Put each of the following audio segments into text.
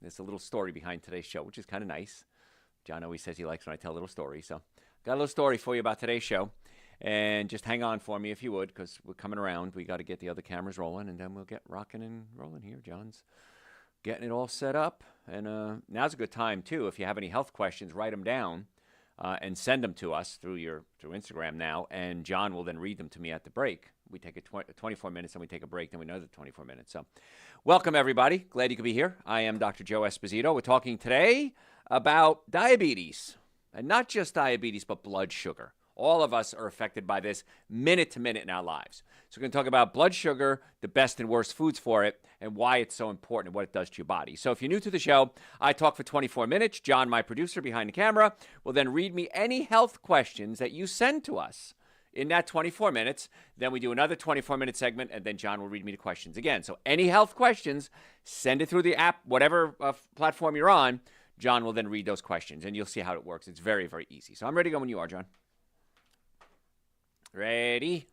There's a little story behind today's show, which is kind of nice. John always says he likes when I tell little stories. So, got a little story for you about today's show. And just hang on for me if you would, because we're coming around. We got to get the other cameras rolling, and then we'll get rocking and rolling here. John's getting it all set up. And now's a good time, too. If you have any health questions, write them down and send them to us through Instagram now. And John will then read them to me at the break. We take 24 minutes, and we take a break, then we another 24 minutes. So welcome, everybody. Glad you could be here. I am Dr. Joe Esposito. We're talking today about diabetes. And not just diabetes, but blood sugar. All of us are affected by this minute to minute in our lives. So we're going to talk about blood sugar, the best and worst foods for it, and why it's so important and what it does to your body. So if you're new to the show, I talk for 24 minutes. John, my producer behind the camera, will then read me any health questions that you send to us in that 24 minutes. Then we do another 24-minute segment, and then John will read me the questions again. So any health questions, send it through the app, whatever platform you're on. John will then read those questions, and you'll see how it works. It's very, very easy. So I'm ready to go when you are, John. Ready?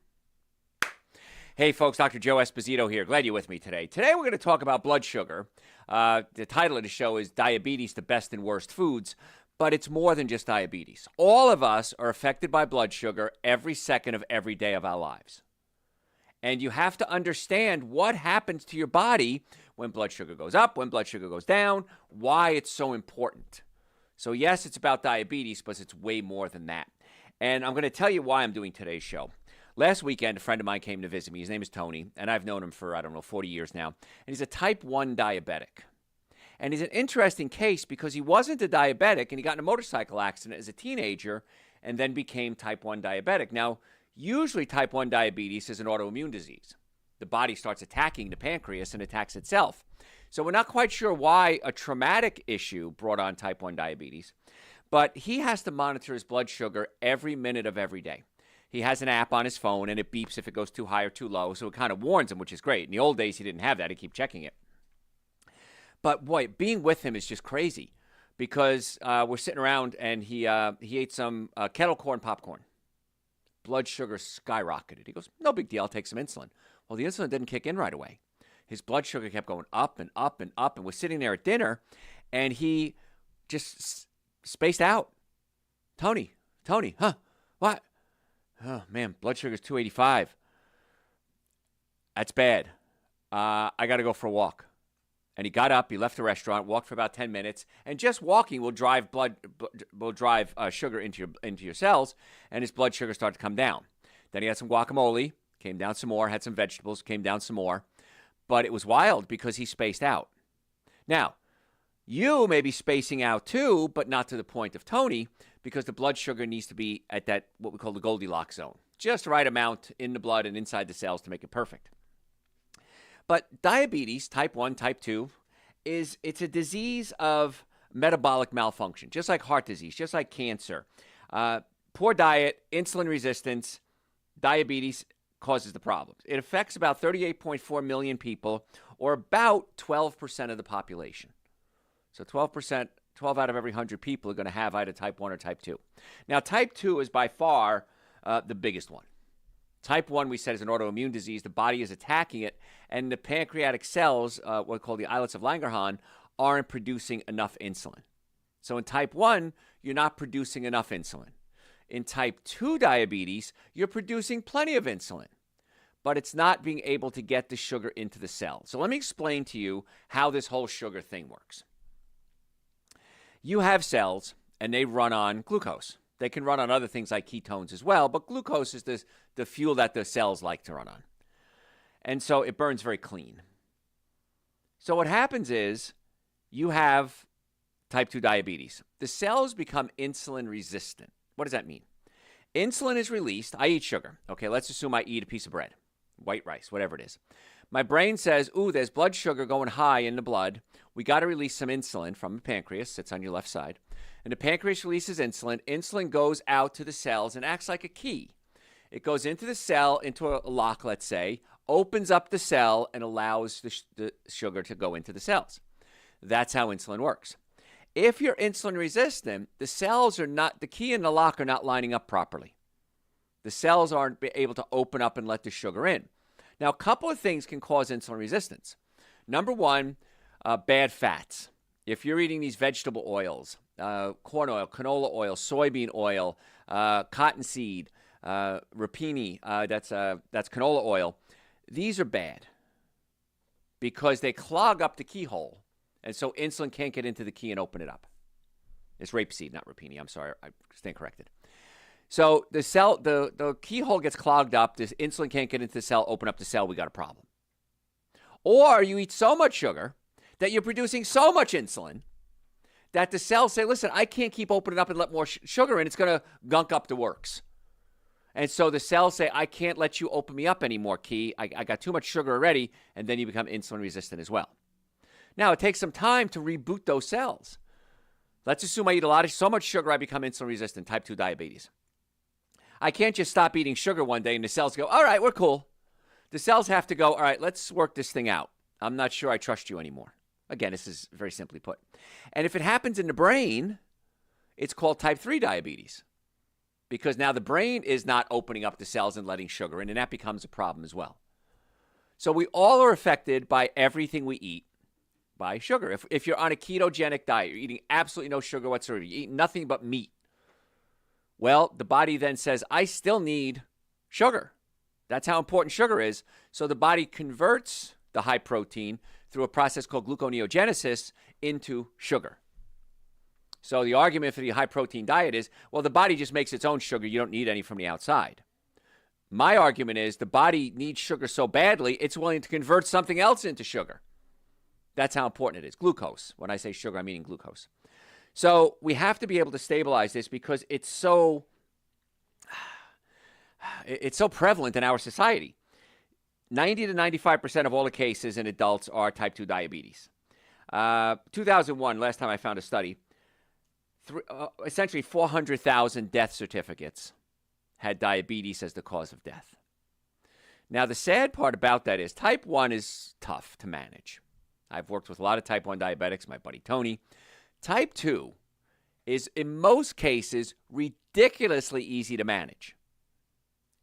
Hey, folks, Dr. Joe Esposito here. Glad you're with me today. Today, we're going to talk about blood sugar. The title of the show is Diabetes, the Best and Worst Foods, but it's more than just diabetes. All of us are affected by blood sugar every second of every day of our lives. And you have to understand what happens to your body when blood sugar goes up, when blood sugar goes down, why it's so important. So, yes, it's about diabetes, but it's way more than that. And I'm going to tell you why I'm doing today's show. Last weekend, a friend of mine came to visit me. His name is Tony, and I've known him for, 40 years now. And he's a type 1 diabetic. And he's an interesting case because he wasn't a diabetic, and he got in a motorcycle accident as a teenager and then became type 1 diabetic. Now, usually type 1 diabetes is an autoimmune disease. The body starts attacking the pancreas and attacks itself. So we're not quite sure why a traumatic issue brought on type 1 diabetes. But he has to monitor his blood sugar every minute of every day. He has an app on his phone, and it beeps if it goes too high or too low, so it kind of warns him, which is great. In the old days, he didn't have that. He'd keep checking it. But, boy, being with him is just crazy because we're sitting around, and he ate some kettle corn popcorn. Blood sugar skyrocketed. He goes, no big deal, I'll take some insulin. Well, the insulin didn't kick in right away. His blood sugar kept going up and up and up, and we're sitting there at dinner, and he just spaced out. Tony, huh? What? Oh, man, blood sugar's 285. That's bad. I got to go for a walk. And he got up, he left the restaurant, walked for about 10 minutes, and just walking will drive sugar into your cells, and his blood sugar started to come down. Then he had some guacamole, came down some more, had some vegetables, came down some more. But it was wild because he spaced out. Now, you may be spacing out too, but not to the point of Tony, because the blood sugar needs to be at that, what we call the Goldilocks zone. Just the right amount in the blood and inside the cells to make it perfect. But diabetes, type 1, type 2, it's a disease of metabolic malfunction, just like heart disease, just like cancer. Poor diet, insulin resistance, diabetes causes the problems. It affects about 38.4 million people, or about 12% of the population. So 12%, 12 out of every 100 people are going to have either type 1 or type 2. Now, type 2 is by far the biggest one. Type 1, we said, is an autoimmune disease. The body is attacking it, and the pancreatic cells, what we call the islets of Langerhans, aren't producing enough insulin. So in type 1, you're not producing enough insulin. In type 2 diabetes, you're producing plenty of insulin, but it's not being able to get the sugar into the cell. So let me explain to you how this whole sugar thing works. You have cells, and they run on glucose. They can run on other things like ketones as well, but glucose is the fuel that the cells like to run on. And so it burns very clean. So what happens is you have type 2 diabetes. The cells become insulin resistant. What does that mean? Insulin is released. I eat sugar. Okay, let's assume I eat a piece of bread, white rice, whatever it is. My brain says, ooh, there's blood sugar going high in the blood. We got to release some insulin from the pancreas. Sits on your left side. And the pancreas releases insulin. Insulin goes out to the cells and acts like a key. It goes into the cell, into a lock, let's say, opens up the cell and allows the sugar to go into the cells. That's how insulin works. If you're insulin resistant, the cells are not, the key and the lock are not lining up properly. The cells aren't able to open up and let the sugar in. Now, a couple of things can cause insulin resistance. Number one, bad fats. if you're eating these vegetable oils, corn oil, canola oil, soybean oil, cottonseed, rapini, that's canola oil, these are bad because they clog up the keyhole, and so insulin can't get into the key and open it up. It's rapeseed, not rapini. I'm sorry, I stand corrected. So the keyhole gets clogged up. This insulin can't get into the cell, open up the cell. We got a problem. Or you eat so much sugar that you're producing so much insulin that the cells say, listen, I can't keep opening up and let more sugar in. It's going to gunk up the works. And so the cells say, I can't let you open me up anymore, Key. I got too much sugar already, and then you become insulin resistant as well. Now, it takes some time to reboot those cells. Let's assume I eat so much sugar I become insulin resistant, type 2 diabetes. I can't just stop eating sugar one day and the cells go, all right, we're cool. The cells have to go, all right, let's work this thing out. I'm not sure I trust you anymore. Again, this is very simply put. And if it happens in the brain, it's called type 3 diabetes because now the brain is not opening up the cells and letting sugar in, and that becomes a problem as well. So we all are affected by everything we eat by sugar. If you're on a ketogenic diet, you're eating absolutely no sugar whatsoever, you eat nothing but meat, well, the body then says, I still need sugar. That's how important sugar is. So the body converts the high protein through a process called gluconeogenesis into sugar. So the argument for the high protein diet is, well, the body just makes its own sugar. You don't need any from the outside. My argument is the body needs sugar so badly, it's willing to convert something else into sugar. That's how important it is. Glucose. When I say sugar, I'm meaning glucose. So we have to be able to stabilize this because it's so prevalent in our society. 90 to 95% of all the cases in adults are type 2 diabetes. 2001, last time I found a study, essentially 400,000 death certificates had diabetes as the cause of death. Now, the sad part about that is type 1 is tough to manage. I've worked with a lot of type 1 diabetics, my buddy Tony. Type 2 is, in most cases, ridiculously easy to manage.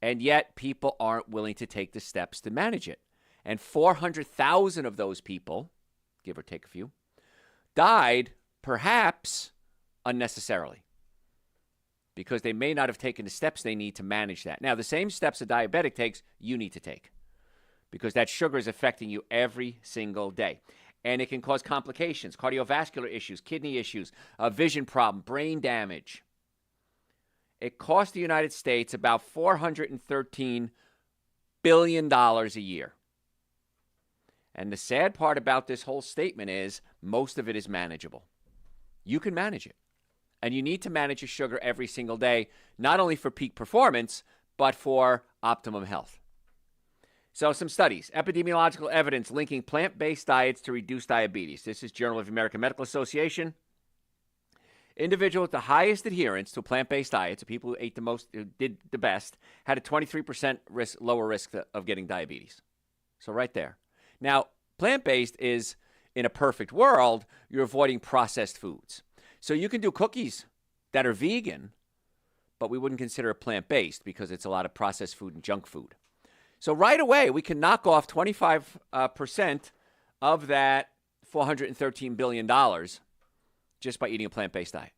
And yet, people aren't willing to take the steps to manage it. And 400,000 of those people, give or take a few, died perhaps unnecessarily because they may not have taken the steps they need to manage that. Now, the same steps a diabetic takes, you need to take because that sugar is affecting you every single day. And it can cause complications, cardiovascular issues, kidney issues, a vision problem, brain damage. It costs the United States about $413 billion a year. And the sad part about this whole statement is most of it is manageable. You can manage it. And you need to manage your sugar every single day, not only for peak performance, but for optimum health. So some studies, epidemiological evidence linking plant-based diets to reduce diabetes. This is Journal of the American Medical Association. Individuals with the highest adherence to plant-based diets, the people who ate the most, who did the best, had a 23% lower risk of getting diabetes. So right there. Now, plant-based is, in a perfect world, you're avoiding processed foods. So you can do cookies that are vegan, but we wouldn't consider it plant-based because it's a lot of processed food and junk food. So right away, we can knock off 25% of that $413 billion just by eating a plant-based diet.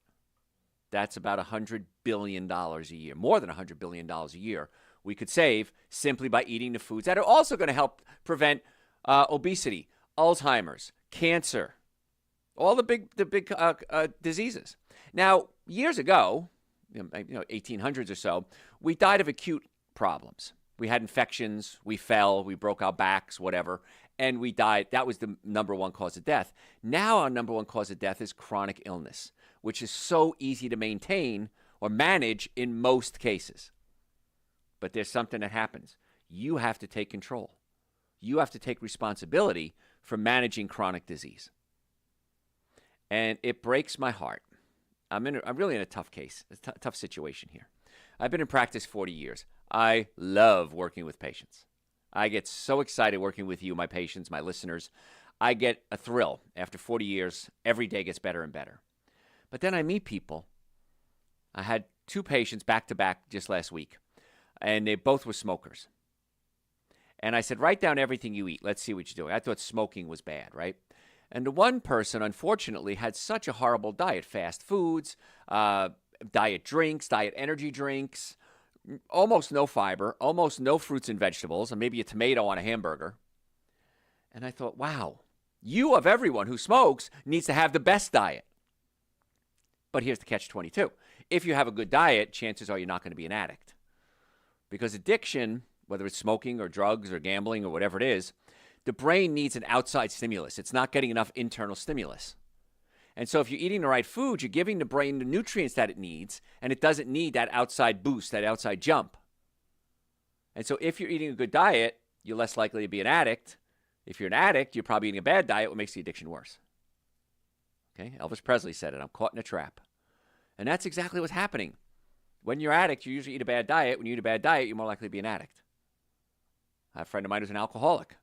That's about $100 billion a year, more than $100 billion a year we could save simply by eating the foods that are also going to help prevent obesity, Alzheimer's, cancer, all the big diseases. Now, years ago, 1800s or so, we died of acute problems. We had infections, we fell, we broke our backs, whatever, and we died. That was the number one cause of death. Now our number one cause of death is chronic illness, which is so easy to maintain or manage in most cases. But there's something that happens. You have to take control. You have to take responsibility for managing chronic disease. And it breaks my heart. I'm really in a tough case, a tough situation here. I've been in practice 40 years. I love working with patients. I get so excited working with you, my patients, my listeners. I get a thrill. After 40 years, every day gets better and better. But then I meet people. I had 2 patients back-to-back just last week, and they both were smokers. And I said, write down everything you eat. Let's see what you're doing. I thought smoking was bad, right? And the one person, unfortunately, had such a horrible diet: fast foods, diet drinks, diet energy drinks, almost no fiber, almost no fruits and vegetables, and maybe a tomato on a hamburger. And I thought, wow, you of everyone who smokes needs to have the best diet. But here's the catch-22. If you have a good diet, chances are you're not going to be an addict. Because addiction, whether it's smoking or drugs or gambling or whatever it is, the brain needs an outside stimulus. It's not getting enough internal stimulus. And so if you're eating the right food, you're giving the brain the nutrients that it needs, and it doesn't need that outside boost, that outside jump. And so if you're eating a good diet, you're less likely to be an addict. If you're an addict, you're probably eating a bad diet, what makes the addiction worse. Okay? Elvis Presley said it, I'm caught in a trap. And that's exactly what's happening. When you're an addict, you usually eat a bad diet. When you eat a bad diet, you're more likely to be an addict. I have a friend of mine who's an alcoholic.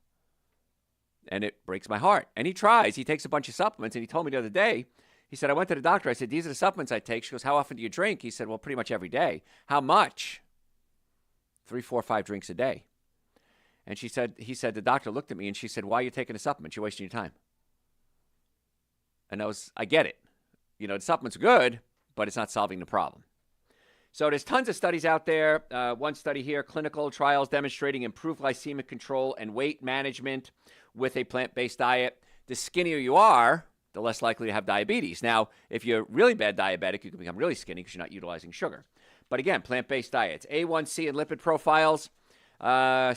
And it breaks my heart. And he tries. He takes a bunch of supplements. And he told me the other day, he said, I went to the doctor. I said, these are the supplements I take. She goes, how often do you drink? He said, well, pretty much every day. How much? 3, 4, 5 drinks a day. And he said, the doctor looked at me and she said, why are you taking a supplement? You're wasting your time. And I get it. You know, the supplement's are good, but it's not solving the problem. So there's tons of studies out there. One study here, clinical trials demonstrating improved glycemic control and weight management with a plant-based diet. The skinnier you are, the less likely to have diabetes. Now, if you're really bad diabetic, you can become really skinny because you're not utilizing sugar. But again, plant-based diets, A1C and lipid profiles,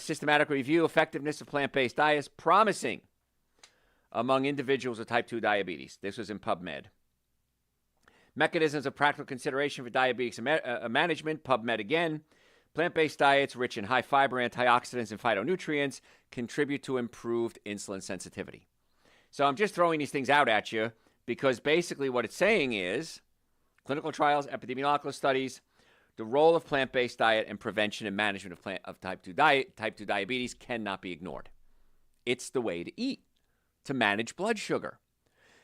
systematic review, effectiveness of plant-based diets, promising among individuals with type 2 diabetes. This was in PubMed. Mechanisms of practical consideration for diabetes management, PubMed again. Plant-based diets rich in high fiber, antioxidants, and phytonutrients contribute to improved insulin sensitivity. So I'm just throwing these things out at you because basically what it's saying is clinical trials, epidemiological studies, the role of plant-based diet and prevention and management of type 2 diabetes cannot be ignored. It's the way to eat to manage blood sugar.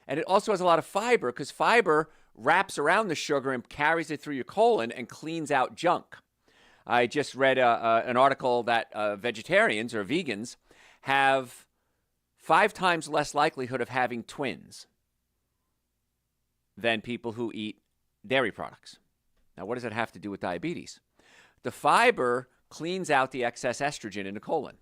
And it also has a lot of fiber because fiber wraps around the sugar and carries it through your colon and cleans out junk. I just read an article that vegetarians or vegans have 5 times less likelihood of having twins than people who eat dairy products. Now, what does that have to do with diabetes? The fiber cleans out the excess estrogen in the colon.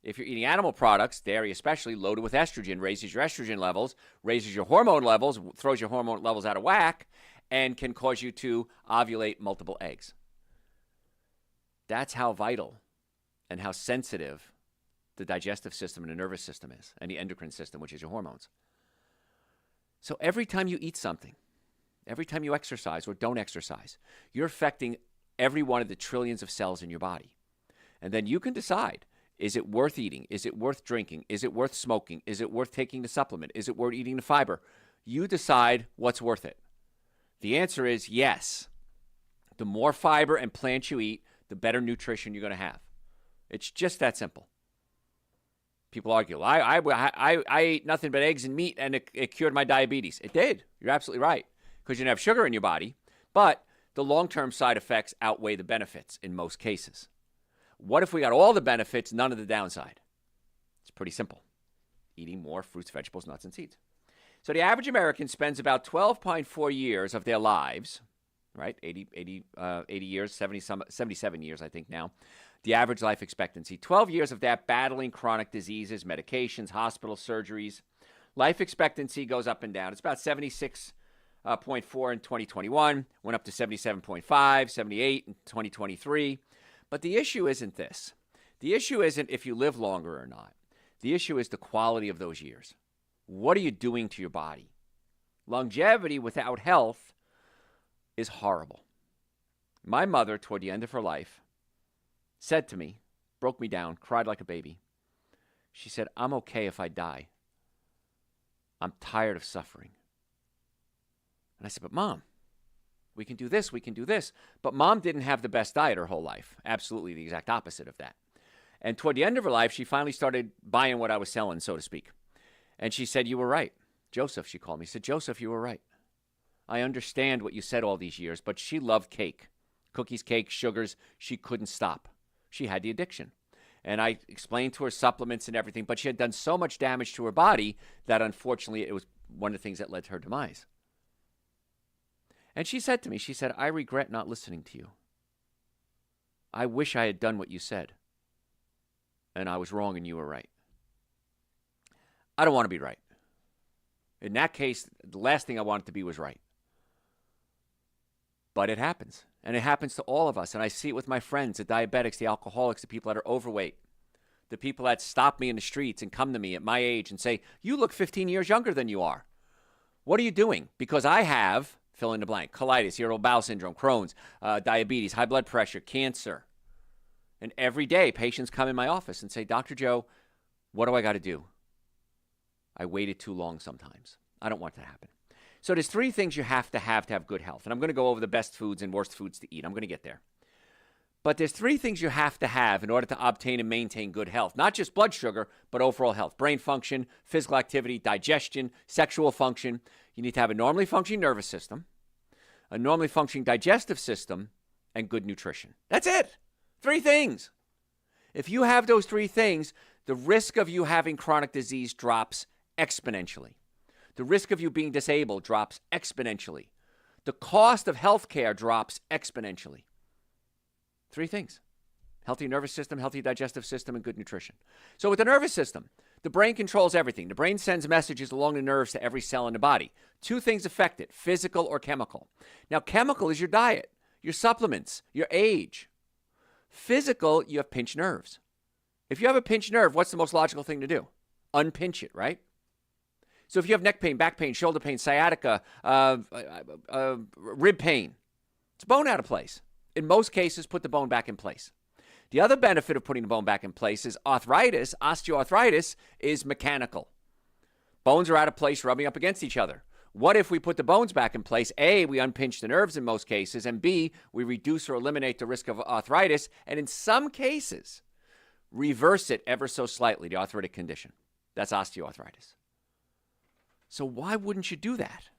If you're eating animal products, dairy especially, loaded with estrogen, raises your estrogen levels, raises your hormone levels, throws your hormone levels out of whack, and can cause you to ovulate multiple eggs. That's how vital and how sensitive the digestive system and the nervous system is, and the endocrine system, which is your hormones. So every time you eat something, every time you exercise or don't exercise, you're affecting every one of the trillions of cells in your body. And then you can decide, is it worth eating? Is it worth drinking? Is it worth smoking? Is it worth taking the supplement? Is it worth eating the fiber? You decide what's worth it. The answer is yes. The more fiber and plants you eat, the better nutrition you're going to have. It's just that simple. People argue, I ate nothing but eggs and meat and it cured my diabetes. It did. You're absolutely right. Because you didn't have sugar in your body. But the long-term side effects outweigh the benefits in most cases. What if we got all the benefits, none of the downside? It's pretty simple. Eating more fruits, vegetables, nuts, and seeds. So the average American spends about 12.4 years of their lives, right? 80 years, 77 years, I think now. The average life expectancy. 12 years of that battling chronic diseases, medications, hospital surgeries. Life expectancy goes up and down. It's about 76.4 in 2021, went up to 77.5, 78 in 2023. But the issue isn't this. The issue isn't if you live longer or not. The issue is the quality of those years. What are you doing to your body? Longevity without health is horrible. My mother, toward the end of her life, said to me, broke me down, cried like a baby. She said, I'm okay if I die. I'm tired of suffering. And I said, but Mom, we can do this, we can do this. But Mom didn't have the best diet her whole life. Absolutely the exact opposite of that. And toward the end of her life, she finally started buying what I was selling, so to speak. And she said, you were right. Joseph, she called me. She said, Joseph, you were right. I understand what you said all these years, but she loved cake. Cookies, cake, sugars. She couldn't stop. She had the addiction. And I explained to her supplements and everything, but she had done so much damage to her body that unfortunately it was one of the things that led to her demise. And she said to me, she said, I regret not listening to you. I wish I had done what you said. And I was wrong and you were right. I don't want to be right. In that case, the last thing I wanted to be was right. But it happens. And it happens to all of us. And I see it with my friends, the diabetics, the alcoholics, the people that are overweight, the people that stop me in the streets and come to me at my age and say, you look 15 years younger than you are. What are you doing? Because I have, fill in the blank, colitis, irritable bowel syndrome, Crohn's, diabetes, high blood pressure, cancer. And every day, patients come in my office and say, Dr. Joe, what do I got to do? I waited too long sometimes. I don't want that to happen. So there's 3 things you have to have good health. And I'm going to go over the best foods and worst foods to eat. I'm going to get there. But there's 3 things you have to have in order to obtain and maintain good health. Not just blood sugar, but overall health. Brain function, physical activity, digestion, sexual function. You need to have a normally functioning nervous system, a normally functioning digestive system, and good nutrition. That's it. 3 things. If you have those 3 things, the risk of you having chronic disease drops exponentially. The risk of you being disabled drops exponentially. The cost of health care drops exponentially. 3 things. Healthy nervous system, healthy digestive system, and good nutrition. So with the nervous system, the brain controls everything. The brain sends messages along the nerves to every cell in the body. 2 things affect it, physical or chemical. Now, chemical is your diet, your supplements, your age. Physical, you have pinched nerves. If you have a pinched nerve, what's the most logical thing to do? Unpinch it, right? So if you have neck pain, back pain, shoulder pain, sciatica, rib pain, it's bone out of place. In most cases, put the bone back in place. The other benefit of putting the bone back in place is arthritis, osteoarthritis, is mechanical. Bones are out of place, rubbing up against each other. What if we put the bones back in place? A, we unpinch the nerves in most cases, and B, we reduce or eliminate the risk of arthritis, and in some cases, reverse it ever so slightly, the arthritic condition. That's osteoarthritis. So why wouldn't you do that?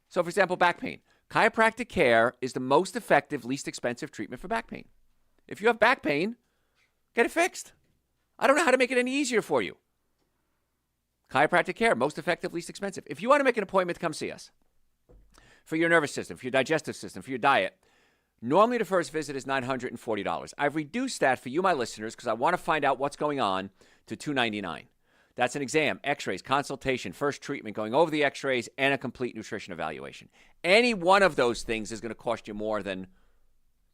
So, for example, back pain. Chiropractic care is the most effective, least expensive treatment for back pain. If you have back pain, get it fixed. I don't know how to make it any easier for you. Chiropractic care, most effective, least expensive. If you want to make an appointment to come see us for your nervous system, for your digestive system, for your diet, normally the first visit is $940. I've reduced that for you, my listeners, because I want to find out what's going on to $299. That's an exam, x-rays, consultation, first treatment, going over the x-rays, and a complete nutrition evaluation. Any one of those things is going to cost you more than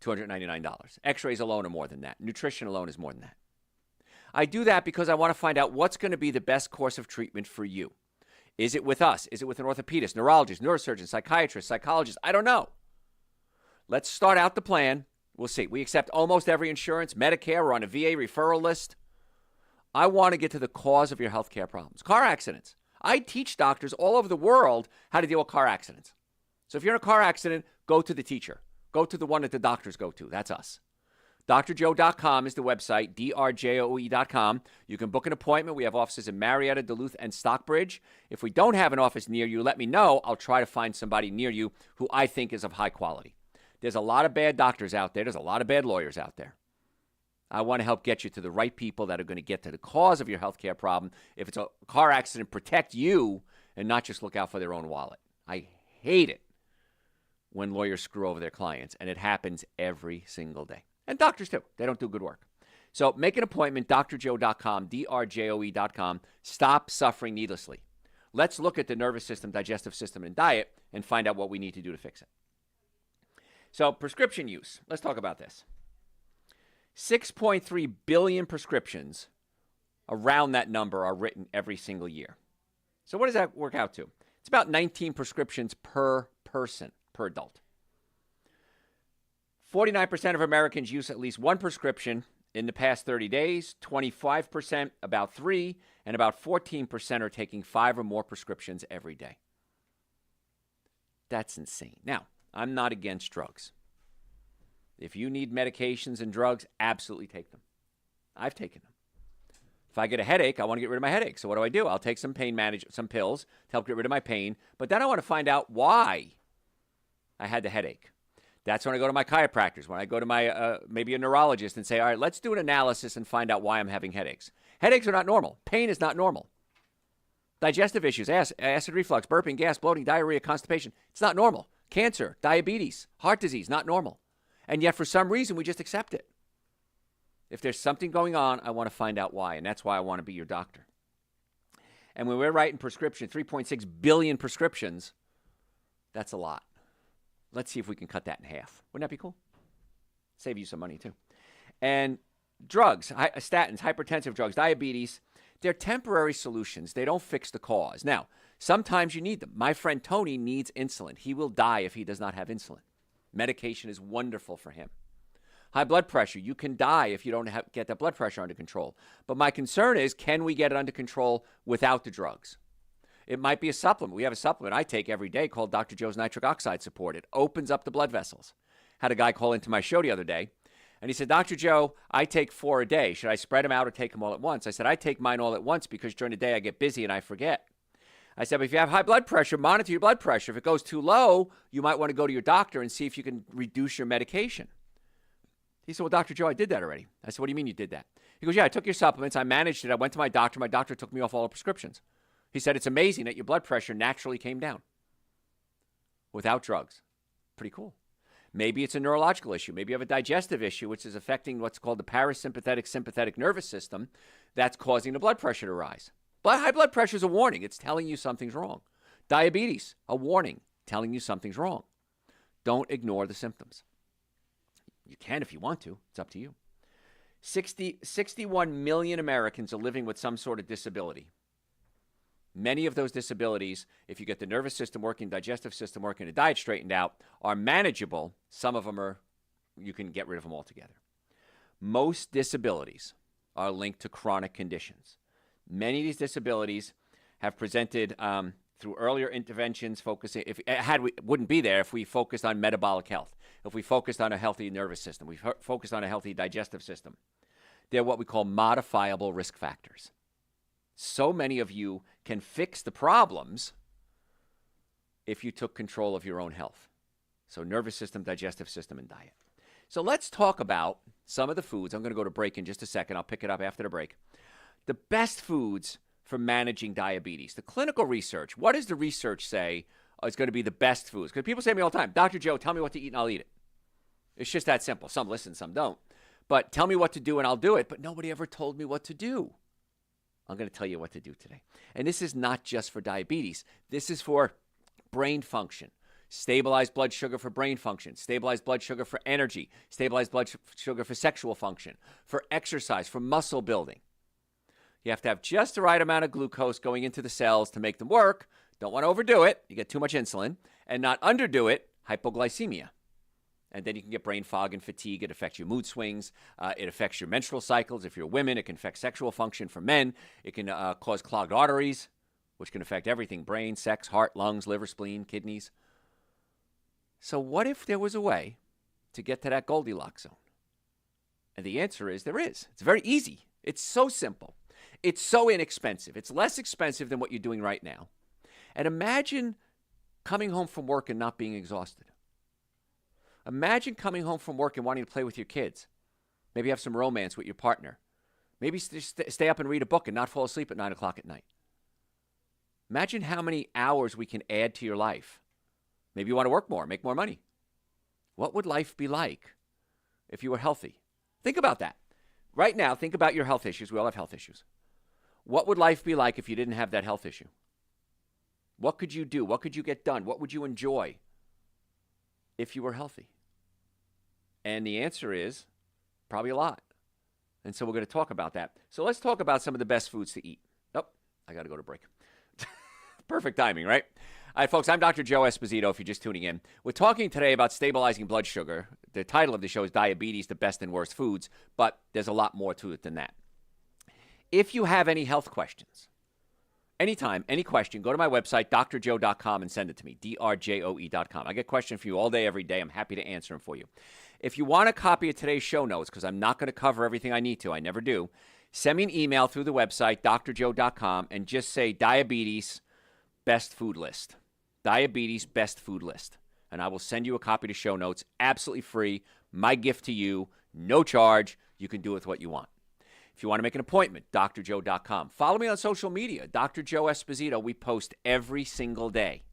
$299. X-rays alone are more than that. Nutrition alone is more than that. I do that because I want to find out what's going to be the best course of treatment for you. Is it with us? Is it with an orthopedist, neurologist, neurosurgeon, psychiatrist, psychologist? I don't know. Let's start out the plan. We'll see. We accept almost every insurance, Medicare. We're on a VA referral list. I want to get to the cause of your healthcare problems. Car accidents. I teach doctors all over the world how to deal with car accidents. So if you're in a car accident, go to the teacher. Go to the one that the doctors go to. That's us. drjoe.com is the website, drjoe.com. You can book an appointment. We have offices in Marietta, Duluth, and Stockbridge. If we don't have an office near you, let me know. I'll try to find somebody near you who I think is of high quality. There's a lot of bad doctors out there. There's a lot of bad lawyers out there. I want to help get you to the right people that are going to get to the cause of your healthcare problem. If it's a car accident, protect you and not just look out for their own wallet. I hate it when lawyers screw over their clients, and it happens every single day. And doctors too. They don't do good work. So make an appointment, drjoe.com, drjoe.com. Stop suffering needlessly. Let's look at the nervous system, digestive system, and diet and find out what we need to do to fix it. So prescription use. Let's talk about this. 6.3 billion prescriptions, around that number, are written every single year. So what does that work out to? It's about 19 prescriptions per person, per adult. 49% of Americans use at least one prescription in the past 30 days, 25% about 3, and about 14% are taking 5 or more prescriptions every day. That's insane. Now, I'm not against drugs. If you need medications and drugs, absolutely take them. I've taken them. If I get a headache, I want to get rid of my headache. So what do? I'll take some some pills to help get rid of my pain. But then I want to find out why I had the headache. That's when I go to my chiropractors, when I go to my maybe a neurologist and say, all right, let's do an analysis and find out why I'm having headaches. Headaches are not normal. Pain is not normal. Digestive issues, acid reflux, burping, gas, bloating, diarrhea, constipation, it's not normal. Cancer, diabetes, heart disease, not normal. And yet for some reason, we just accept it. If there's something going on, I want to find out why, and that's why I want to be your doctor. And when we're writing prescriptions, 3.6 billion prescriptions, that's a lot. Let's see if we can cut that in half. Wouldn't that be cool? Save you some money, too. And drugs, statins, hypertensive drugs, diabetes, they're temporary solutions. They don't fix the cause. Now, sometimes you need them. My friend Tony needs insulin. He will die if he does not have insulin. Medication is wonderful for him. High blood pressure, you can die if you don't get that blood pressure under control. But my concern is, can we get it under control without the drugs? It might be a supplement. We have a supplement I take every day called Dr. Joe's Nitric Oxide Support. It opens up the blood vessels. Had a guy call into my show the other day, and he said, Dr. Joe, I take 4 a day. Should I spread them out or take them all at once? I said, I take mine all at once because during the day I get busy and I forget. I said, but if you have high blood pressure, monitor your blood pressure. If it goes too low, you might want to go to your doctor and see if you can reduce your medication. He said, well, Dr. Joe, I did that already. I said, what do you mean you did that? He goes, yeah, I took your supplements. I managed it. I went to my doctor. My doctor took me off all the prescriptions. He said, it's amazing that your blood pressure naturally came down without drugs. Pretty cool. Maybe it's a neurological issue. Maybe you have a digestive issue, which is affecting what's called the parasympathetic sympathetic nervous system. That's causing the blood pressure to rise. But high blood pressure is a warning. It's telling you something's wrong. Diabetes, a warning, telling you something's wrong. Don't ignore the symptoms. You can if you want to. It's up to you. 61 million Americans are living with some sort of disability. Many of those disabilities, if you get the nervous system working, digestive system working, the diet straightened out, are manageable. Some of them are, you can get rid of them altogether. Most disabilities are linked to chronic conditions. Many of these disabilities have presented through earlier interventions, focusing, wouldn't be there if we focused on metabolic health, if we focused on a healthy nervous system, we focused on a healthy digestive system. They're what we call modifiable risk factors. So many of you can fix the problems if you took control of your own health. So nervous system, digestive system, and diet. So let's talk about some of the foods. I'm going to go to break in just a second. I'll pick it up after the break. The best foods for managing diabetes. The clinical research. What does the research say is going to be the best foods? Because people say to me all the time, Dr. Joe, tell me what to eat and I'll eat it. It's just that simple. Some listen, some don't. But tell me what to do and I'll do it. But nobody ever told me what to do. I'm going to tell you what to do today. And this is not just for diabetes. This is for brain function. Stabilized blood sugar for brain function. Stabilized blood sugar for energy. Stabilized blood sugar for sexual function. For exercise, for muscle building. You have to have just the right amount of glucose going into the cells to make them work. Don't want to overdo it. You get too much insulin. And not underdo it, hypoglycemia. And then you can get brain fog and fatigue. It affects your mood swings. It affects your menstrual cycles. If you're women, it can affect sexual function. For men, it can cause clogged arteries, which can affect everything: brain, sex, heart, lungs, liver, spleen, kidneys. So what if there was a way to get to that Goldilocks zone? And the answer is there is. It's very easy. It's so simple. It's so inexpensive. It's less expensive than what you're doing right now. And imagine coming home from work and not being exhausted. Imagine coming home from work and wanting to play with your kids. Maybe have some romance with your partner. Maybe stay up and read a book and not fall asleep at 9 o'clock at night. Imagine how many hours we can add to your life. Maybe you want to work more, make more money. What would life be like if you were healthy? Think about that. Right now, think about your health issues. We all have health issues. What would life be like if you didn't have that health issue? What could you do? What could you get done? What would you enjoy if you were healthy? And the answer is probably a lot. And so we're going to talk about that. So let's talk about some of the best foods to eat. Oh, I got to go to break. Perfect timing, right? All right, folks, I'm Dr. Joe Esposito, if you're just tuning in. We're talking today about stabilizing blood sugar. The title of the show is Diabetes, the Best and Worst Foods, but there's a lot more to it than that. If you have any health questions, anytime, any question, go to my website, drjoe.com, and send it to me, drjoe.com. I get questions from you all day, every day. I'm happy to answer them for you. If you want a copy of today's show notes, because I'm not going to cover everything I need to, I never do, send me an email through the website, drjoe.com, and just say diabetes best food list. Diabetes best food list. and I will send you a copy to show notes, absolutely free. My gift to you, no charge. You can do with what you want. If you want to make an appointment, drjoe.com. Follow me on social media, Dr. Joe Esposito. We post every single day.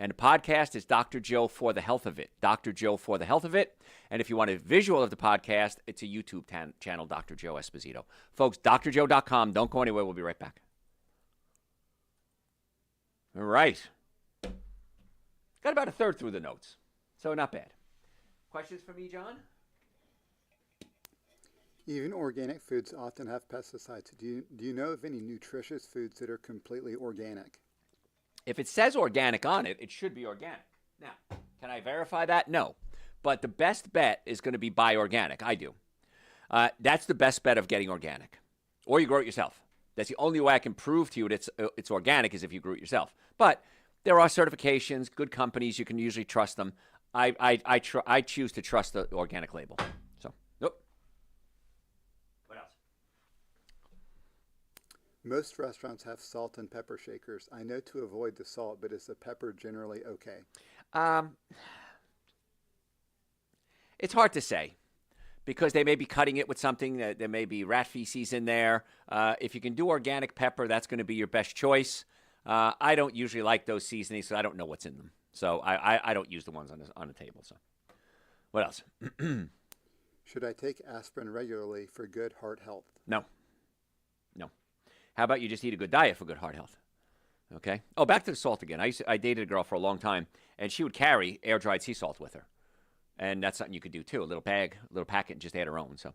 And the podcast is Dr. Joe for the Health of It, Dr. Joe for the Health of It. And if you want a visual of the podcast, it's a YouTube channel, Dr. Joe Esposito. Folks, drjoe.com. Don't go anywhere. We'll be right back. All right. Got about a third through the notes, so not bad. Questions for me, John? Even organic foods often have pesticides. Do you know of any nutritious foods that are completely organic? If it says organic on it, it should be organic. Now, can I verify that? No. But the best bet is going to be buy organic. I do. That's the best bet of getting organic. Or you grow it yourself. That's the only way I can prove to you that it's organic is if you grew it yourself. But there are certifications, good companies. You can usually trust them. I choose to trust the organic label. So, nope. What else? Most restaurants have salt and pepper shakers. I know to avoid the salt, but is the pepper generally okay? It's hard to say because they may be cutting it with something that there may be rat feces in there. If you can do organic pepper, that's going to be your best choice. I don't usually like those seasonings, so I don't know what's in them. So I don't use the ones on the table. So what else? Should I take aspirin regularly for good heart health? No. How about you just eat a good diet for good heart health? Okay. Oh, back to the salt again. I dated a girl for a long time, and she would carry air-dried sea salt with her. And that's something you could do, too. A little bag, a little packet, and just add her own. So,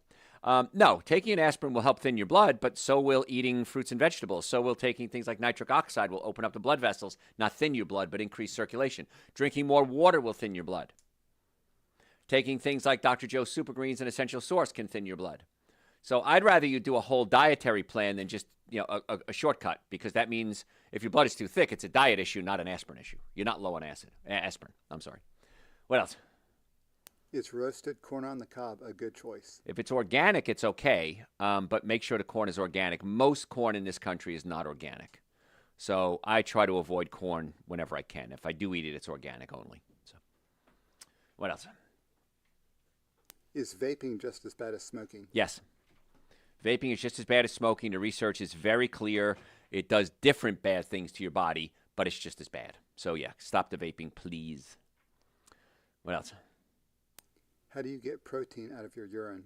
no, taking an aspirin will help thin your blood, but so will eating fruits and vegetables. So will taking things like nitric oxide will open up the blood vessels, not thin your blood, but increase circulation. Drinking more water will thin your blood. Taking things like Dr. Joe Super Greens and Essential Source can thin your blood. So I'd rather you do a whole dietary plan than just a shortcut, because that means if your blood is too thick, it's a diet issue, not an aspirin issue. You're not low on aspirin. I'm sorry. What else? Is roasted corn on the cob a good choice? If it's organic, it's okay, but make sure the corn is organic. Most corn in this country is not organic. So I try to avoid corn whenever I can. If I do eat it, it's organic only. So, what else? Is vaping just as bad as smoking? Yes. Vaping is just as bad as smoking. The research is very clear. It does different bad things to your body, but it's just as bad. So, yeah, stop the vaping, please. What else? How do you get protein out of your urine?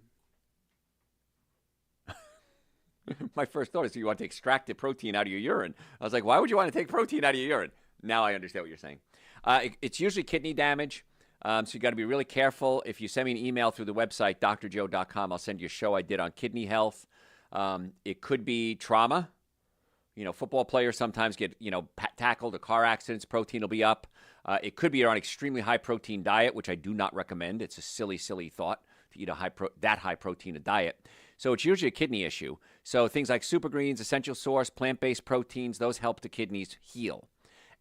My first thought is you want to extract the protein out of your urine. I was like, why would you want to take protein out of your urine? Now I understand what you're saying. It's usually kidney damage. So you got to be really careful. If you send me an email through the website, drjoe.com, I'll send you a show I did on kidney health. It could be trauma. Football players sometimes get, tackled or car accidents. Protein will be up. It could be you're on an extremely high protein diet, which I do not recommend. It's a silly thought to eat that high protein a diet. So it's usually a kidney issue. So things like super greens, essential source, plant-based proteins, those help the kidneys heal.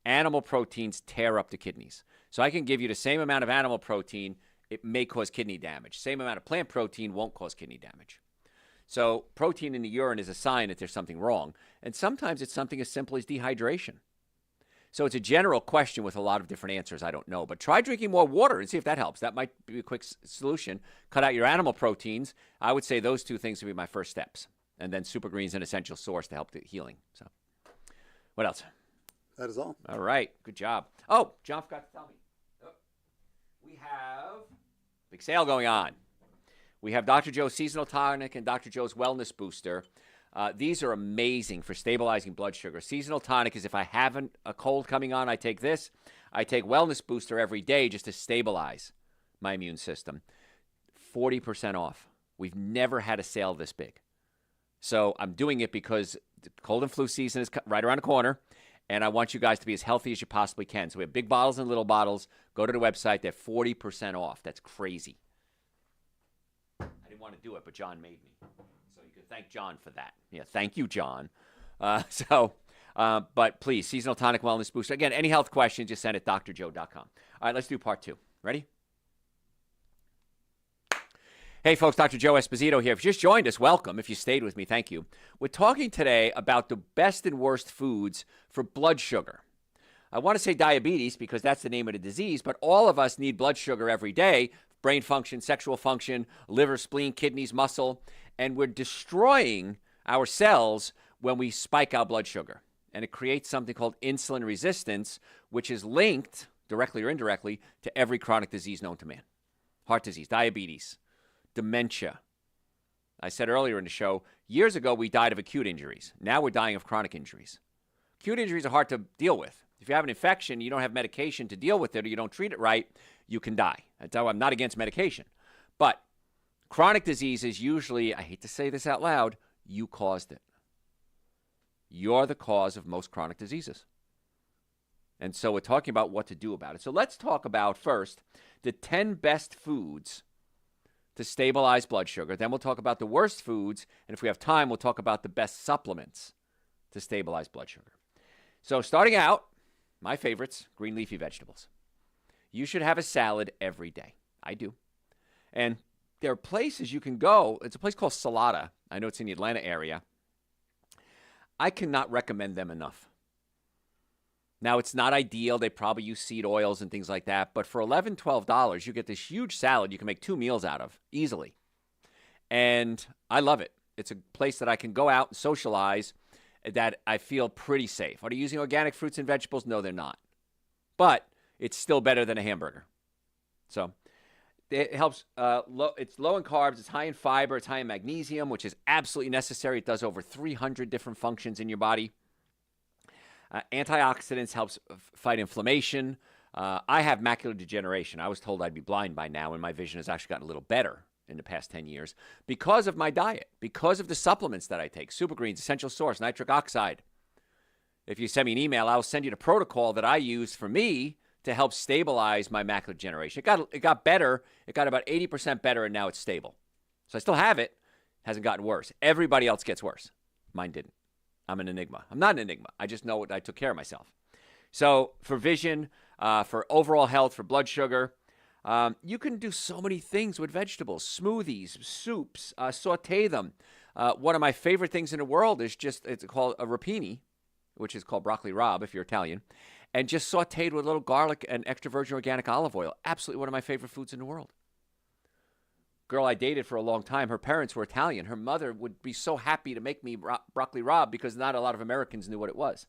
Animal proteins tear up the kidneys. So I can give you the same amount of animal protein, it may cause kidney damage. Same amount of plant protein won't cause kidney damage. So protein in the urine is a sign that there's something wrong. And sometimes it's something as simple as dehydration. So it's a general question with a lot of different answers. I don't know. But try drinking more water and see if that helps. That might be a quick solution. Cut out your animal proteins. I would say those two things would be my first steps. And then super greens and essential source to help the healing. So what else? That is all. All right. Good job. Oh, John forgot to tell me. We have a big sale going on. We have Dr. Joe's Seasonal Tonic and Dr. Joe's Wellness Booster. These are amazing for stabilizing blood sugar. Seasonal Tonic is if I haven't a cold coming on, I take this. I take Wellness Booster every day just to stabilize my immune system. 40% off. We've never had a sale this big. So I'm doing it because the cold and flu season is right around the corner, and I want you guys to be as healthy as you possibly can. So we have big bottles and little bottles. Go to the website. They're 40% off. That's crazy. I didn't want to do it, but John made me. So you can thank John for that. Yeah, thank you, John. But please, Seasonal Tonic Wellness Booster. Again, any health questions, just send it drjoe.com. All right, let's do part 2. Ready? Hey, folks, Dr. Joe Esposito here. If you just joined us, welcome. If you stayed with me, thank you. We're talking today about the best and worst foods for blood sugar. I want to say diabetes because that's the name of the disease, but all of us need blood sugar every day, brain function, sexual function, liver, spleen, kidneys, muscle, and we're destroying our cells when we spike our blood sugar. And it creates something called insulin resistance, which is linked, directly or indirectly, to every chronic disease known to man. Heart disease, diabetes, dementia. I said earlier in the show, years ago we died of acute injuries. Now we're dying of chronic injuries. Acute injuries are hard to deal with. If you have an infection, you don't have medication to deal with it, or you don't treat it right, you can die. That's how I'm not against medication. But chronic disease is usually, I hate to say this out loud, you caused it. You're the cause of most chronic diseases. And so we're talking about what to do about it. So let's talk about first the 10 best foods to stabilize blood sugar. Then we'll talk about the worst foods. And if we have time, we'll talk about the best supplements to stabilize blood sugar. So starting out, my favorites, green leafy vegetables. You should have a salad every day. I do. And there are places you can go. It's a place called Salata. I know it's in the Atlanta area. I cannot recommend them enough. Now, it's not ideal. They probably use seed oils and things like that. But for $11, $12, you get this huge salad you can make 2 meals out of easily. And I love it. It's a place that I can go out and socialize that I feel pretty safe. Are they using organic fruits and vegetables? No, they're not. But it's still better than a hamburger. So it helps. It's low in carbs. It's high in fiber. It's high in magnesium, which is absolutely necessary. It does over 300 different functions in your body. Antioxidants helps fight inflammation. I have macular degeneration. I was told I'd be blind by now, and my vision has actually gotten a little better in the past 10 years because of my diet, because of the supplements that I take, Super Greens, Essential Source, nitric oxide. If you send me an email, I'll send you the protocol that I use for me to help stabilize my macular degeneration. It got better. It got about 80% better, and now it's stable. So I still have it. It hasn't gotten worse. Everybody else gets worse. Mine didn't. I'm an enigma. I'm not an enigma. I just know I took care of myself. So for vision, for overall health, for blood sugar, you can do so many things with vegetables, smoothies, soups, saute them. One of my favorite things in the world is it's called a rapini, which is called broccoli rabe if you're Italian, and just sauteed with a little garlic and extra virgin organic olive oil. Absolutely one of my favorite foods in the world. Girl I dated for a long time, her parents were Italian. Her mother would be so happy to make me broccoli rabe because not a lot of Americans knew what it was.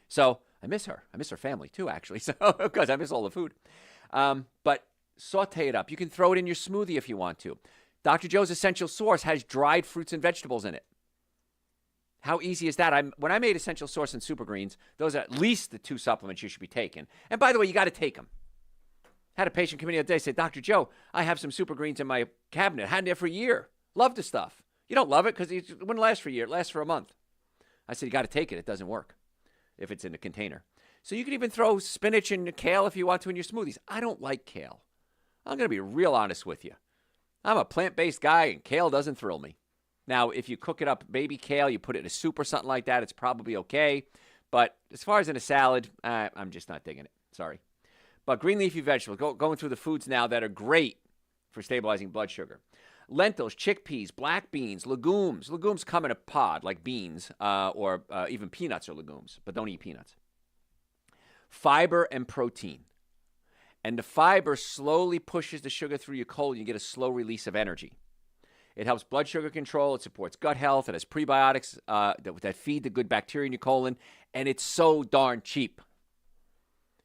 So I miss her. I miss her family too, actually, so because I miss all the food. But saute it up. You can throw it in your smoothie if you want to. Dr. Joe's Essential Source has dried fruits and vegetables in it. How easy is that? When I made Essential Source and Super Greens, those are at least the 2 supplements you should be taking. And by the way, you got to take them. Had a patient come in the other day and say, Dr. Joe, I have some Super Greens in my cabinet. Had it there for a year. Love the stuff. You don't love it because it wouldn't last for a year. It lasts for a month. I said, you got to take it. It doesn't work if it's in a container. So you can even throw spinach and kale if you want to in your smoothies. I don't like kale. I'm going to be real honest with you. I'm a plant-based guy, and kale doesn't thrill me. Now, if you cook it up, baby kale, you put it in a soup or something like that, it's probably okay. But as far as in a salad, I'm just not digging it. Sorry. But green leafy vegetables, going through the foods now that are great for stabilizing blood sugar. Lentils, chickpeas, black beans, legumes. Legumes come in a pod like beans or even peanuts are legumes, but don't eat peanuts. Fiber and protein. And the fiber slowly pushes the sugar through your colon. You get a slow release of energy. It helps blood sugar control. It supports gut health. It has prebiotics that feed the good bacteria in your colon. And it's so darn cheap.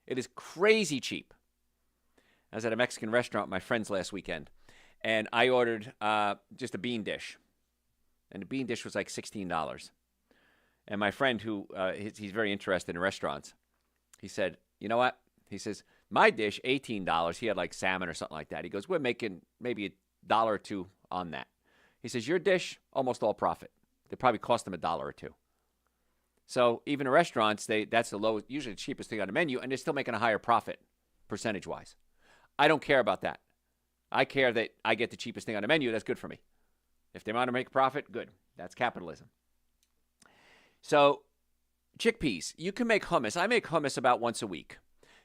It is crazy cheap. I was at a Mexican restaurant with my friends last weekend, and I ordered just a bean dish. And the bean dish was like $16. And my friend, who he's very interested in restaurants, he said, you know what? He says, my dish, $18. He had like salmon or something like that. He goes, we're making maybe $1 or $2 on that. He says, your dish, almost all profit. They probably cost them $1 or $2. So even in restaurants, that's the lowest, usually the cheapest thing on the menu, and they're still making a higher profit percentage-wise. I don't care about that. I care that I get the cheapest thing on the menu. That's good for me. If they want to make a profit, good. That's capitalism. So chickpeas, you can make hummus. I make hummus about once a week.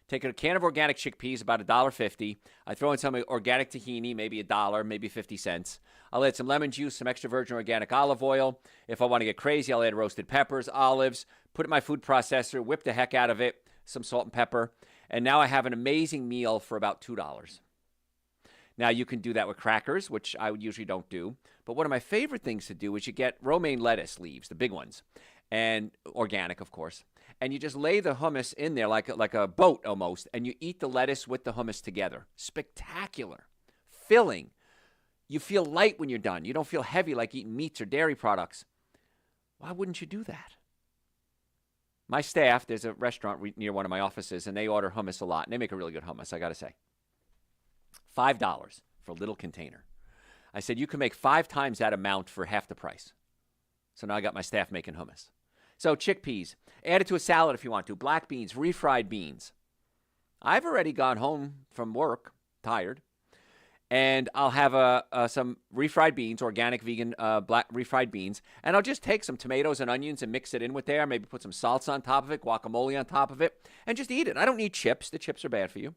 Take a can of organic chickpeas, about $1.50. I throw in some organic tahini, maybe $1, maybe 50 cents. I'll add some lemon juice, some extra virgin organic olive oil. If I want to get crazy, I'll add roasted peppers, olives, put it in my food processor, whip the heck out of it, some salt and pepper, and now I have an amazing meal for about $2. Now, you can do that with crackers, which I usually don't do. But one of my favorite things to do is you get romaine lettuce leaves, the big ones, and organic, of course. And you just lay the hummus in there like a boat almost, and you eat the lettuce with the hummus together. Spectacular. Filling. You feel light when you're done. You don't feel heavy like eating meats or dairy products. Why wouldn't you do that? My staff, there's a restaurant near one of my offices, and they order hummus a lot, and they make a really good hummus, I got to say. $5 for a little container. I said, you can make 5 times that amount for half the price. So now I got my staff making hummus. So chickpeas, add it to a salad if you want to. Black beans, refried beans. I've already gone home from work, tired, and I'll have some refried beans, organic, vegan, black refried beans, and I'll just take some tomatoes and onions and mix it in with there, maybe put some salsa on top of it, guacamole on top of it, and just eat it. I don't need chips. The chips are bad for you.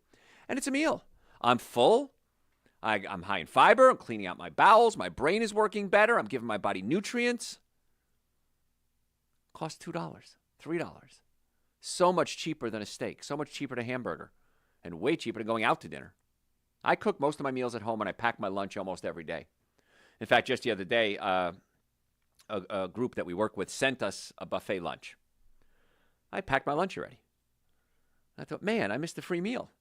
And it's a meal. I'm full. I'm high in fiber. I'm cleaning out my bowels. My brain is working better. I'm giving my body nutrients. Cost $2, $3. So much cheaper than a steak. So much cheaper than a hamburger. And way cheaper than going out to dinner. I cook most of my meals at home, and I pack my lunch almost every day. In fact, just the other day, a group that we work with sent us a buffet lunch. I packed my lunch already. I thought, man, I missed a free meal.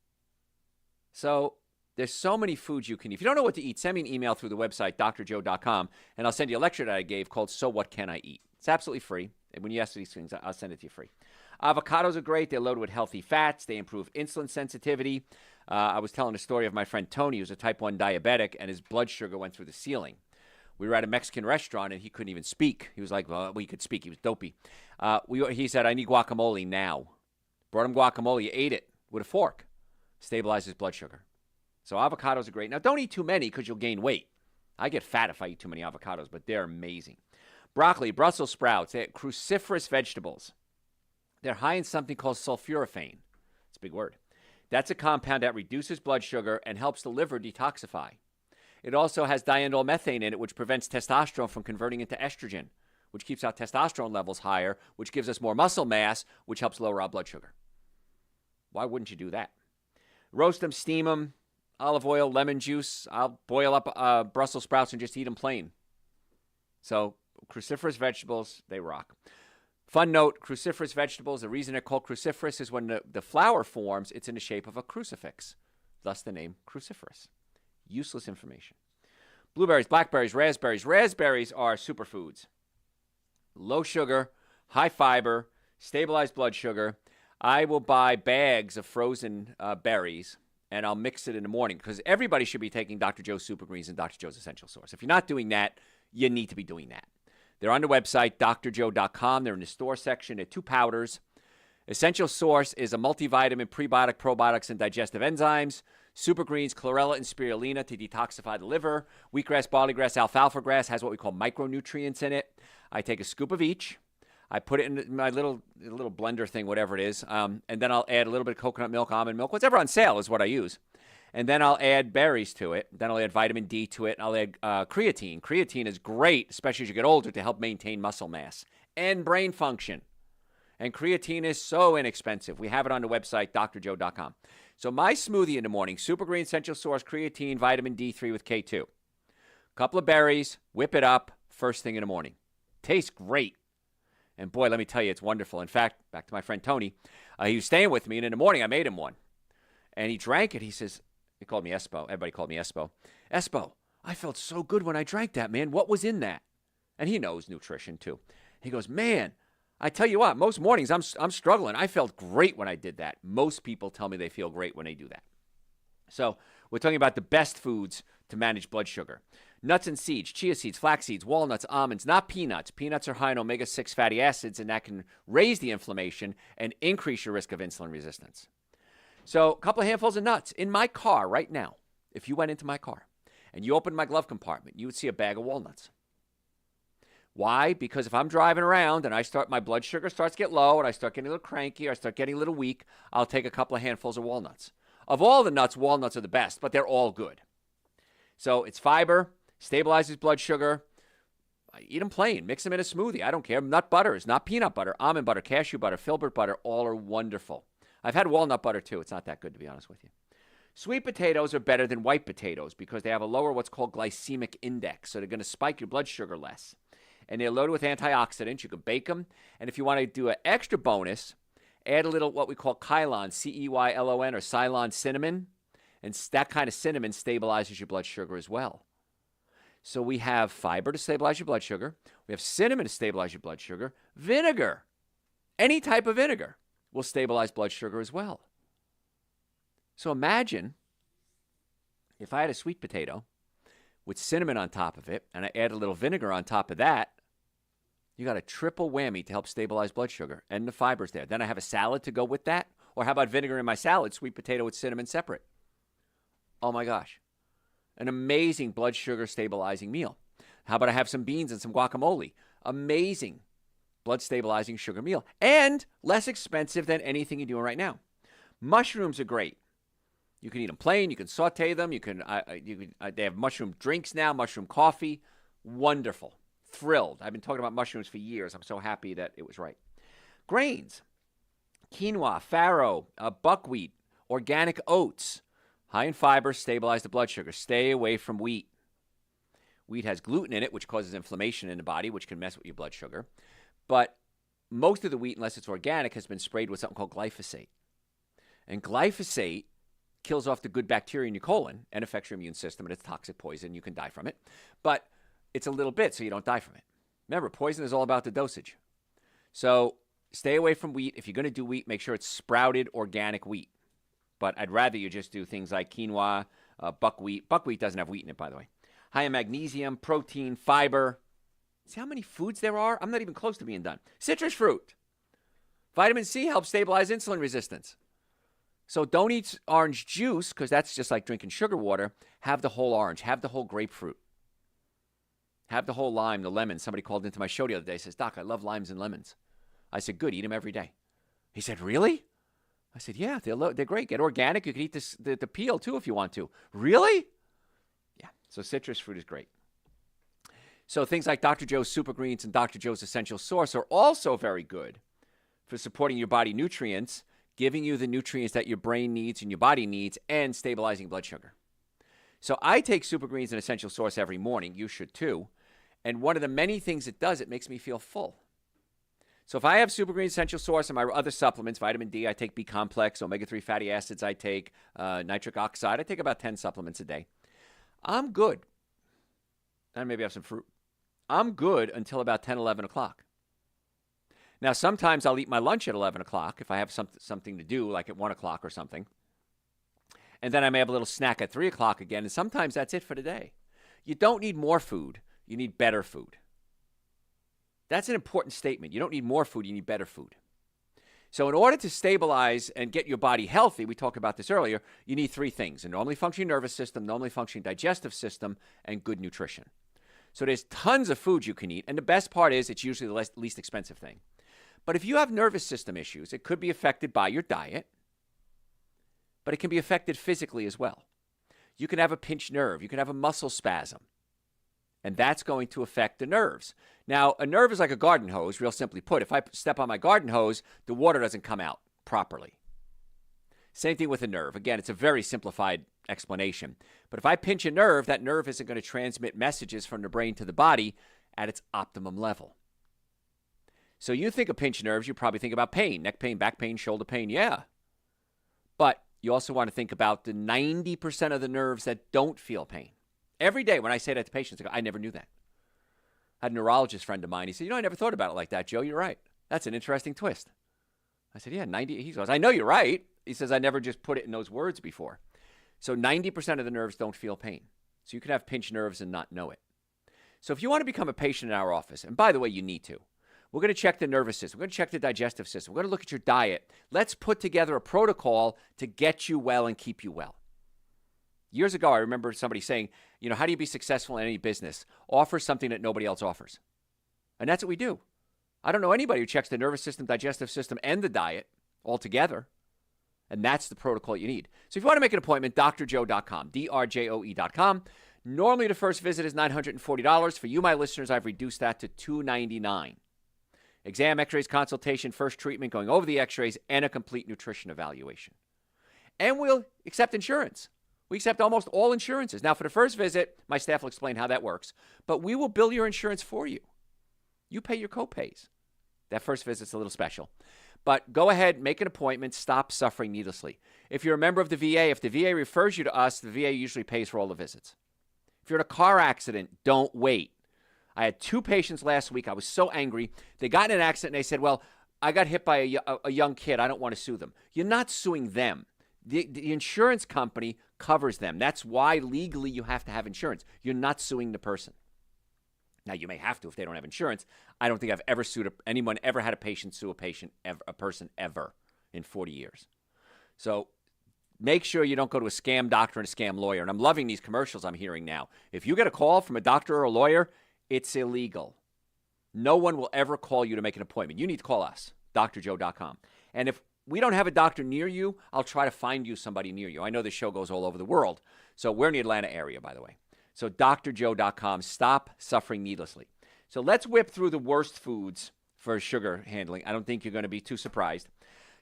So there's so many foods you can eat. If you don't know what to eat, send me an email through the website, drjoe.com, and I'll send you a lecture that I gave called So What Can I Eat? It's absolutely free. And when you ask these things, I'll send it to you free. Avocados are great. They're loaded with healthy fats. They improve insulin sensitivity. I was telling a story of my friend Tony, who's a type 1 diabetic, and his blood sugar went through the ceiling. We were at a Mexican restaurant, and he couldn't even speak. He was like, well, he could speak. He was dopey. He said, I need guacamole now. Brought him guacamole. He ate it with a fork. Stabilized his blood sugar. So avocados are great. Now, don't eat too many because you'll gain weight. I get fat if I eat too many avocados, but they're amazing. Broccoli, Brussels sprouts, they're cruciferous vegetables. They're high in something called sulforaphane. It's a big word. That's a compound that reduces blood sugar and helps the liver detoxify. It also has diindolylmethane in it, which prevents testosterone from converting into estrogen, which keeps our testosterone levels higher, which gives us more muscle mass, which helps lower our blood sugar. Why wouldn't you do that? Roast them, steam them, olive oil, lemon juice. I'll boil up Brussels sprouts and just eat them plain. So cruciferous vegetables, they rock. Fun note, cruciferous vegetables, the reason they're called cruciferous is when the flower forms, it's in the shape of a crucifix. Thus the name cruciferous. Useless information. Blueberries, blackberries, raspberries. Raspberries are superfoods. Low sugar, high fiber, stabilized blood sugar. I will buy bags of frozen berries, and I'll mix it in the morning because everybody should be taking Dr. Joe's Super Greens and Dr. Joe's Essential Source. If you're not doing that, you need to be doing that. They're on the website, drjoe.com. They're in the store section. They're 2 powders. Essential Source is a multivitamin, prebiotic, probiotics, and digestive enzymes. Super Greens, chlorella and spirulina to detoxify the liver. Wheatgrass, barley grass, alfalfa grass has what we call micronutrients in it. I take a scoop of each. I put it in my little blender thing, whatever it is, and then I'll add a little bit of coconut milk, almond milk, whatever on sale is what I use. And then I'll add berries to it. Then I'll add vitamin D to it. And I'll add creatine. Creatine is great, especially as you get older, to help maintain muscle mass and brain function. And creatine is so inexpensive. We have it on the website, drjoe.com. So my smoothie in the morning, Super Green Essential Source, creatine, vitamin D3 with K2. Couple of berries, whip it up, first thing in the morning. Tastes great. And boy, let me tell you, it's wonderful. In fact, back to my friend Tony, he was staying with me, and in the morning I made him one. And he drank it. He says, he called me Espo. Everybody called me Espo. Espo, I felt so good when I drank that, man. What was in that? And he knows nutrition, too. He goes, man, I tell you what, most mornings I'm struggling. I felt great when I did that. Most people tell me they feel great when they do that. So we're talking about the best foods to manage blood sugar. Nuts and seeds, chia seeds, flax seeds, walnuts, almonds, not peanuts. Peanuts are high in omega-6 fatty acids, and that can raise the inflammation and increase your risk of insulin resistance. So a couple of handfuls of nuts. In my car right now, if you went into my car and you opened my glove compartment, you would see a bag of walnuts. Why? Because if I'm driving around and my blood sugar starts to get low and I start getting a little cranky or I start getting a little weak, I'll take a couple of handfuls of walnuts. Of all the nuts, walnuts are the best, but they're all good. So it's fiber, stabilizes blood sugar. I eat them plain, mix them in a smoothie. I don't care. Nut butters, not peanut butter, almond butter, cashew butter, filbert butter, all are wonderful. I've had walnut butter too. It's not that good, to be honest with you. Sweet potatoes are better than white potatoes because they have a lower what's called glycemic index. So they're going to spike your blood sugar less. And they're loaded with antioxidants. You can bake them. And if you want to do an extra bonus, add a little what we call Ceylon, Ceylon, or Ceylon cinnamon. And that kind of cinnamon stabilizes your blood sugar as well. So we have fiber to stabilize your blood sugar. We have cinnamon to stabilize your blood sugar. Vinegar, any type of vinegar, will stabilize blood sugar as well. So imagine if I had a sweet potato with cinnamon on top of it and I add a little vinegar on top of that, you got a triple whammy to help stabilize blood sugar and the fibers there. Then I have a salad to go with that. Or how about vinegar in my salad, sweet potato with cinnamon separate? Oh my gosh. An amazing blood sugar stabilizing meal. How about I have some beans and some guacamole? Amazing blood stabilizing sugar meal. And less expensive than anything you're doing right now. Mushrooms are great. You can eat them plain. You can saute them. They have mushroom drinks now, mushroom coffee. Wonderful. Thrilled. I've been talking about mushrooms for years. I'm so happy that it was right. Grains. Quinoa, farro, buckwheat, organic oats. High in fiber, stabilize the blood sugar. Stay away from wheat. Wheat has gluten in it, which causes inflammation in the body, which can mess with your blood sugar. But most of the wheat, unless it's organic, has been sprayed with something called glyphosate. And glyphosate kills off the good bacteria in your colon and affects your immune system, and it's toxic poison. You can die from it. But it's a little bit, so you don't die from it. Remember, poison is all about the dosage. So stay away from wheat. If you're going to do wheat, make sure it's sprouted organic wheat. But I'd rather you just do things like quinoa, buckwheat. Buckwheat doesn't have wheat in it, by the way. High in magnesium, protein, fiber. See how many foods there are? I'm not even close to being done. Citrus fruit. Vitamin C helps stabilize insulin resistance. So don't eat orange juice because that's just like drinking sugar water. Have the whole orange. Have the whole grapefruit. Have the whole lime, the lemon. Somebody called into my show the other day. Says, Doc, I love limes and lemons. I said, good. Eat them every day. He said, really? I said, yeah, they're great. Get organic. You can eat the peel, too, if you want to. Really? Yeah. So citrus fruit is great. So things like Dr. Joe's Super Greens and Dr. Joe's Essential Source are also very good for supporting your body nutrients, giving you the nutrients that your brain needs and your body needs, and stabilizing blood sugar. So I take Super Greens and Essential Source every morning. You should, too. And one of the many things it does, it makes me feel full. So if I have Super Greens Essential Source and my other supplements, vitamin D, I take B-complex, omega-3 fatty acids, I take nitric oxide. I take about 10 supplements a day. I'm good. And maybe have some fruit. I'm good until about 10, 11 o'clock. Now, sometimes I'll eat my lunch at 11 o'clock if I have something to do, like at 1 o'clock or something. And then I may have a little snack at 3 o'clock again, and sometimes that's it for the day. You don't need more food. You need better food. That's an important statement. You don't need more food. You need better food. So in order to stabilize and get your body healthy, we talked about this earlier, you need three things: a normally functioning nervous system, normally functioning digestive system, and good nutrition. So there's tons of food you can eat, and the best part is it's usually the least expensive thing. But if you have nervous system issues, it could be affected by your diet, but it can be affected physically as well. You can have a pinched nerve. You can have a muscle spasm. And that's going to affect the nerves. Now, a nerve is like a garden hose, real simply put. If I step on my garden hose, the water doesn't come out properly. Same thing with a nerve. Again, it's a very simplified explanation. But if I pinch a nerve, that nerve isn't going to transmit messages from the brain to the body at its optimum level. So you think of pinched nerves, you probably think about pain, neck pain, back pain, shoulder pain, yeah. But you also want to think about the 90% of the nerves that don't feel pain. Every day when I say that to patients, I go, I never knew that. I had a neurologist friend of mine. He said, I never thought about it like that, Joe. You're right. That's an interesting twist. I said, yeah, 90. He goes, I know you're right. He says, I never just put it in those words before. So 90% of the nerves don't feel pain. So you can have pinched nerves and not know it. So if you want to become a patient in our office, and by the way, you need to, we're going to check the nervous system. We're going to check the digestive system. We're going to look at your diet. Let's put together a protocol to get you well and keep you well. Years ago, I remember somebody saying, how do you be successful in any business? Offer something that nobody else offers. And that's what we do. I don't know anybody who checks the nervous system, digestive system, and the diet all together. And that's the protocol you need. So if you want to make an appointment, drjoe.com, drjoe.com. Normally, the first visit is $940. For you, my listeners, I've reduced that to $299. Exam, x-rays, consultation, first treatment, going over the x-rays, and a complete nutrition evaluation. And we'll accept insurance. We accept almost all insurances. Now, for the first visit, my staff will explain how that works, but we will bill your insurance for you. You pay your copays. That first visit's a little special. But go ahead, make an appointment, stop suffering needlessly. If you're a member of the VA, if the VA refers you to us, the VA usually pays for all the visits. If you're in a car accident, don't wait. I had 2 patients last week. I was so angry. They got in an accident and they said, well, I got hit by a young kid. I don't want to sue them. You're not suing them. The insurance company covers them. That's why legally you have to have insurance. You're not suing the person. Now, you may have to if they don't have insurance. I don't think I've ever sued anyone, ever had a patient sue a person ever in 40 years. So make sure you don't go to a scam doctor and a scam lawyer. And I'm loving these commercials I'm hearing now. If you get a call from a doctor or a lawyer, it's illegal. No one will ever call you to make an appointment. You need to call us, drjoe.com. And if we don't have a doctor near you, I'll try to find you somebody near you. I know this show goes all over the world. So we're in the Atlanta area, by the way. So drjoe.com. Stop suffering needlessly. So let's whip through the worst foods for sugar handling. I don't think you're going to be too surprised.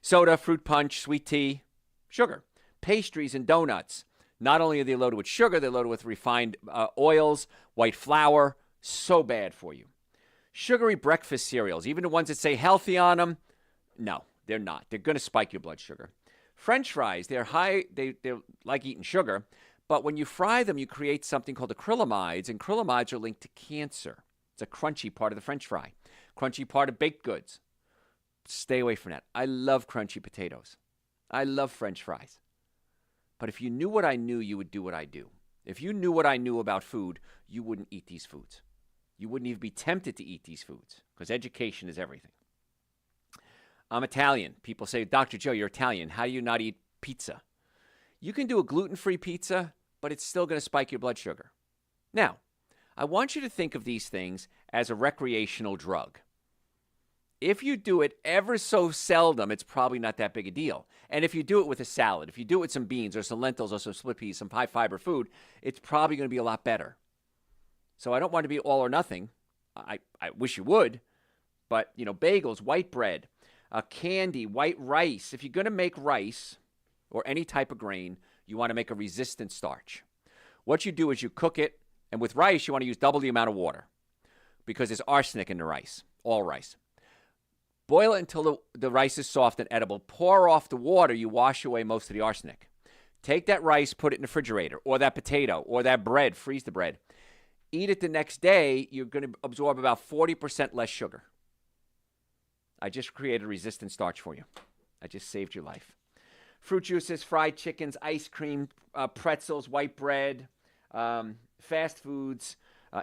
Soda, fruit punch, sweet tea, sugar. Pastries and donuts. Not only are they loaded with sugar, they're loaded with refined oils, white flour. So bad for you. Sugary breakfast cereals, even the ones that say healthy on them, no, they're not. They're going to spike your blood sugar. French fries, they're high, they're like eating sugar, but when you fry them, you create something called acrylamides, and acrylamides are linked to cancer. It's a crunchy part of the French fry, crunchy part of baked goods. Stay away from that. I love crunchy potatoes. I love French fries. But if you knew what I knew, you would do what I do. If you knew what I knew about food, you wouldn't eat these foods. You wouldn't even be tempted to eat these foods because education is everything. I'm Italian. People say, Dr. Joe, you're Italian. How do you not eat pizza? You can do a gluten-free pizza, but it's still going to spike your blood sugar. Now, I want you to think of these things as a recreational drug. If you do it ever so seldom, it's probably not that big a deal. And if you do it with a salad, if you do it with some beans or some lentils or some split peas, some high-fiber food, it's probably going to be a lot better. So I don't want to be all or nothing. I wish you would. But, bagels, white bread, candy, white rice. If you're going to make rice or any type of grain, you want to make a resistant starch. What you do is you cook it, and with rice, you want to use double the amount of water because there's arsenic in the rice, all rice. Boil it until the rice is soft and edible. Pour off the water. You wash away most of the arsenic. Take that rice, put it in the refrigerator, or that potato, or that bread, freeze the bread. Eat it the next day, you're going to absorb about 40% less sugar. I just created resistant starch for you. I just saved your life. Fruit juices, fried chickens, ice cream, pretzels, white bread, fast foods,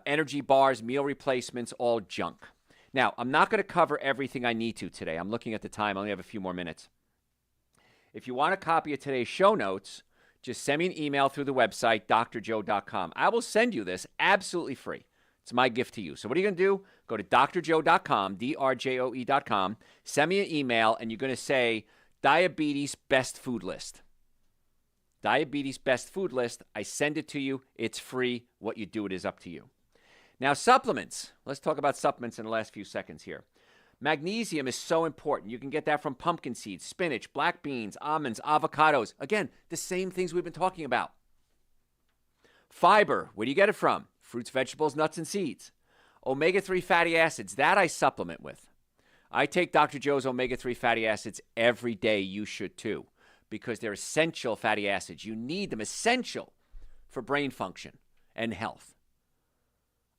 energy bars, meal replacements, all junk. Now, I'm not going to cover everything I need to today. I'm looking at the time. I only have a few more minutes. If you want a copy of today's show notes, just send me an email through the website, drjoe.com. I will send you this absolutely free. It's my gift to you. So what are you going to do? Go to drjoe.com, drjoe.com, send me an email, and you're going to say, Diabetes Best Food List. Diabetes Best Food List. I send it to you. It's free. What you do, it is up to you. Now, supplements. Let's talk about supplements in the last few seconds here. Magnesium is so important. You can get that from pumpkin seeds, spinach, black beans, almonds, avocados. Again, the same things we've been talking about. Fiber, where do you get it from? Fruits, vegetables, nuts, and seeds. Omega-3 fatty acids, that I supplement with. I take Dr. Joe's omega-3 fatty acids every day. You should too, because they're essential fatty acids. You need them, essential for brain function and health.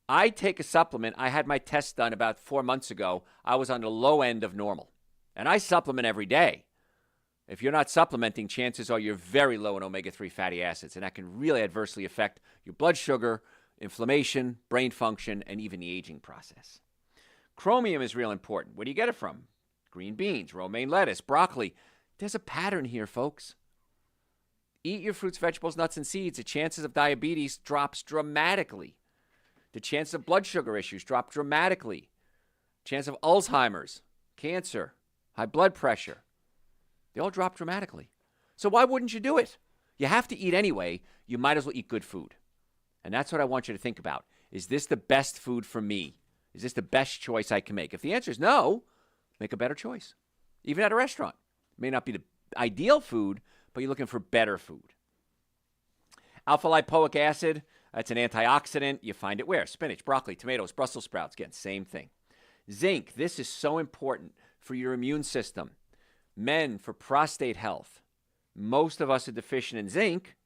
I take a supplement. I had my test done about 4 months ago. I was on the low end of normal. And I supplement every day. If you're not supplementing, chances are you're very low in omega-3 fatty acids, and that can really adversely affect your blood sugar, inflammation, brain function, and even the aging process. Chromium is real important. Where do you get it from? Green beans, romaine lettuce, broccoli. There's a pattern here, folks. Eat your fruits, vegetables, nuts, and seeds. The chances of diabetes drops dramatically. The chance of blood sugar issues drop dramatically. Chance of Alzheimer's, cancer, high blood pressure, they all drop dramatically. So why wouldn't you do it? You have to eat anyway. You might as well eat good food. And that's what I want you to think about. Is this the best food for me? Is this the best choice I can make? If the answer is no, make a better choice. Even at a restaurant. It may not be the ideal food, but you're looking for better food. Alpha lipoic acid, that's an antioxidant. You find it where? Spinach, broccoli, tomatoes, Brussels sprouts. Again, same thing. Zinc, this is so important for your immune system. Men, for prostate health. Most of us are deficient in zinc,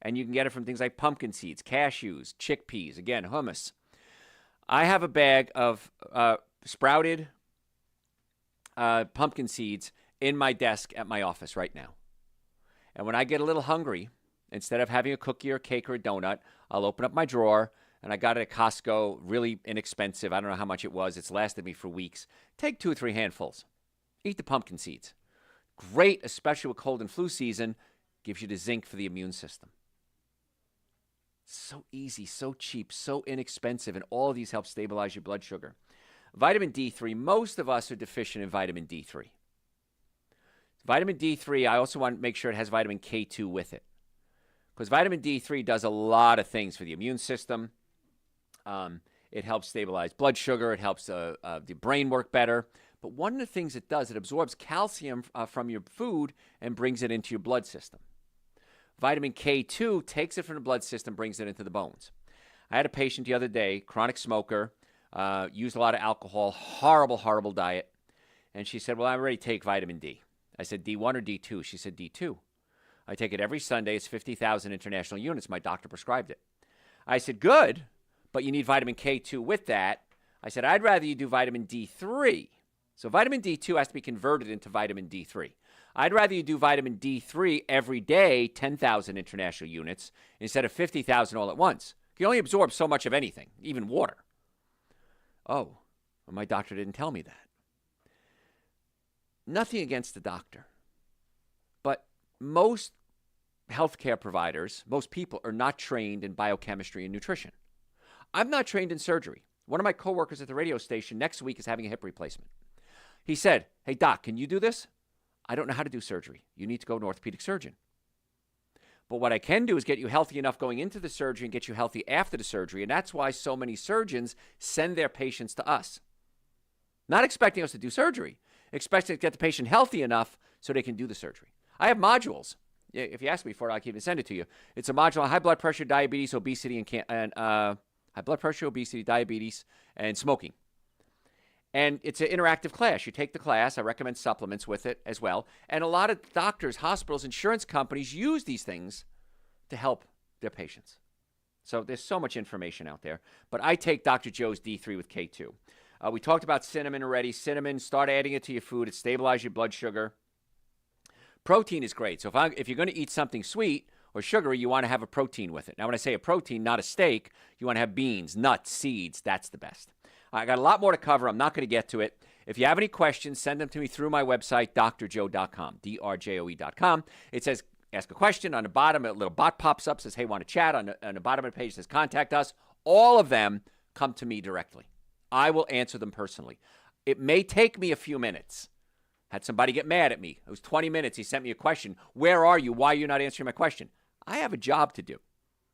and you can get it from things like pumpkin seeds, cashews, chickpeas, again, hummus. I have a bag of sprouted pumpkin seeds in my desk at my office right now. And when I get a little hungry, instead of having a cookie or a cake or a donut, I'll open up my drawer, and I got it at Costco, really inexpensive. I don't know how much it was. It's lasted me for weeks. Take 2 or 3 handfuls. Eat the pumpkin seeds. Great, especially with cold and flu season. Gives you the zinc for the immune system. So easy, so cheap, so inexpensive, and all of these help stabilize your blood sugar. Vitamin D3, most of us are deficient in vitamin D3. Vitamin D3, I also want to make sure it has vitamin K2 with it. Because vitamin D3 does a lot of things for the immune system. It helps stabilize blood sugar. It helps the brain work better. But one of the things it does, it absorbs calcium from your food and brings it into your blood system. Vitamin K2 takes it from the blood system, brings it into the bones. I had a patient the other day, chronic smoker, used a lot of alcohol, horrible, horrible diet. And she said, well, I already take vitamin D. I said, D1 or D2? She said, D2. I take it every Sunday. It's 50,000 international units. My doctor prescribed it. I said, good, but you need vitamin K2 with that. I said, I'd rather you do vitamin D3. So vitamin D2 has to be converted into vitamin D3. I'd rather you do vitamin D3 every day, 10,000 international units, instead of 50,000 all at once. You can only absorb so much of anything, even water. Oh, well, my doctor didn't tell me that. Nothing against the doctor. But most healthcare providers, most people are not trained in biochemistry and nutrition. I'm not trained in surgery. One of my coworkers at the radio station next week is having a hip replacement. He said, hey, doc, can you do this? I don't know how to do surgery. You need to go to an orthopedic surgeon. But what I can do is get you healthy enough going into the surgery and get you healthy after the surgery. And that's why so many surgeons send their patients to us. Not expecting us to do surgery, expecting to get the patient healthy enough so they can do the surgery. I have modules. If you ask me for it, I can even send it to you. It's a module on high blood pressure, diabetes, obesity, and high blood pressure, obesity, diabetes, and smoking. And it's an interactive class. You take the class. I recommend supplements with it as well. And a lot of doctors, hospitals, insurance companies use these things to help their patients. So there's so much information out there. But I take Dr. Joe's D3 with K2. We talked about cinnamon already. Cinnamon, start adding it to your food. It stabilizes your blood sugar. Protein is great. So if you're going to eat something sweet or sugary, you want to have a protein with it. Now, when I say a protein, not a steak, you want to have beans, nuts, seeds. That's the best. I got a lot more to cover. I'm not going to get to it. If you have any questions, send them to me through my website, drjoe.com, drjoe.com. It says, ask a question. On the bottom, a little bot pops up, says, hey, want to chat. On the bottom of the page, it says, contact us. All of them come to me directly. I will answer them personally. It may take me a few minutes. Had somebody get mad at me. It was 20 minutes. He sent me a question. Where are you? Why are you not answering my question? I have a job to do.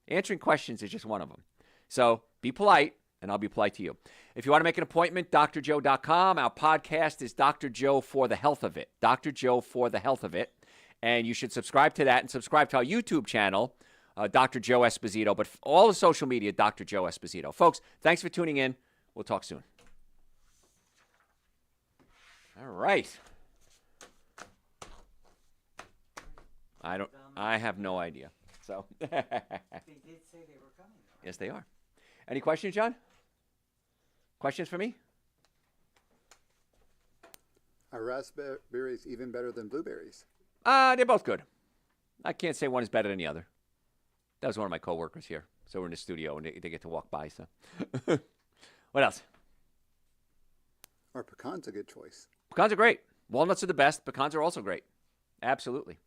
Answering questions is just one of them. So be polite, and I'll be polite to you. If you want to make an appointment, drjoe.com. Our podcast is Dr. Joe for the Health of It. Dr. Joe for the Health of It. And you should subscribe to that and subscribe to our YouTube channel, Dr. Joe Esposito. But all the social media, Dr. Joe Esposito. Folks, thanks for tuning in. We'll talk soon. All right. I have no idea. So They did say they were coming, though. yes, they are. Any questions, John? Questions for me? Are raspberries even better than blueberries? They're both good. I can't say one is better than the other. That was one of my coworkers here. So we're in the studio and they get to walk by. So, what else? Are pecans a good choice? Pecans are great. Walnuts are the best. Pecans are also great. Absolutely.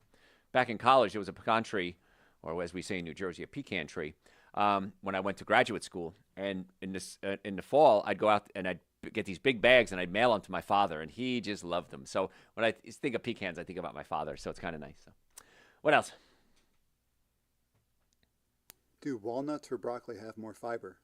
Back in college, there was a pecan tree, or as we say in New Jersey, a pecan tree. When I went to graduate school, and in the fall, I'd go out and I'd get these big bags and I'd mail them to my father, and he just loved them. So when I think of pecans, I think about my father. So it's kind of nice. So, what else? Do walnuts or broccoli have more fiber?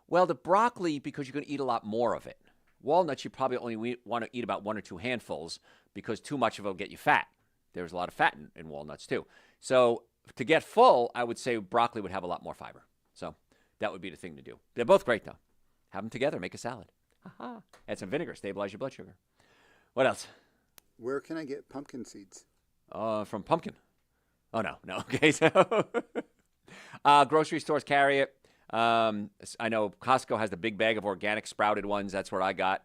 Well, the broccoli, because you're going to eat a lot more of it. Walnuts, you probably only want to eat about 1 or 2 handfuls because too much of it will get you fat. There's a lot of fat in walnuts too. So to get full, I would say broccoli would have a lot more fiber. So that would be the thing to do. They're both great though. Have them together, make a salad. Add some vinegar, stabilize your blood sugar. What else? Where can I get pumpkin seeds? From pumpkin. Oh, no. Okay, so grocery stores carry it. I know Costco has the big bag of organic sprouted ones. That's what I got.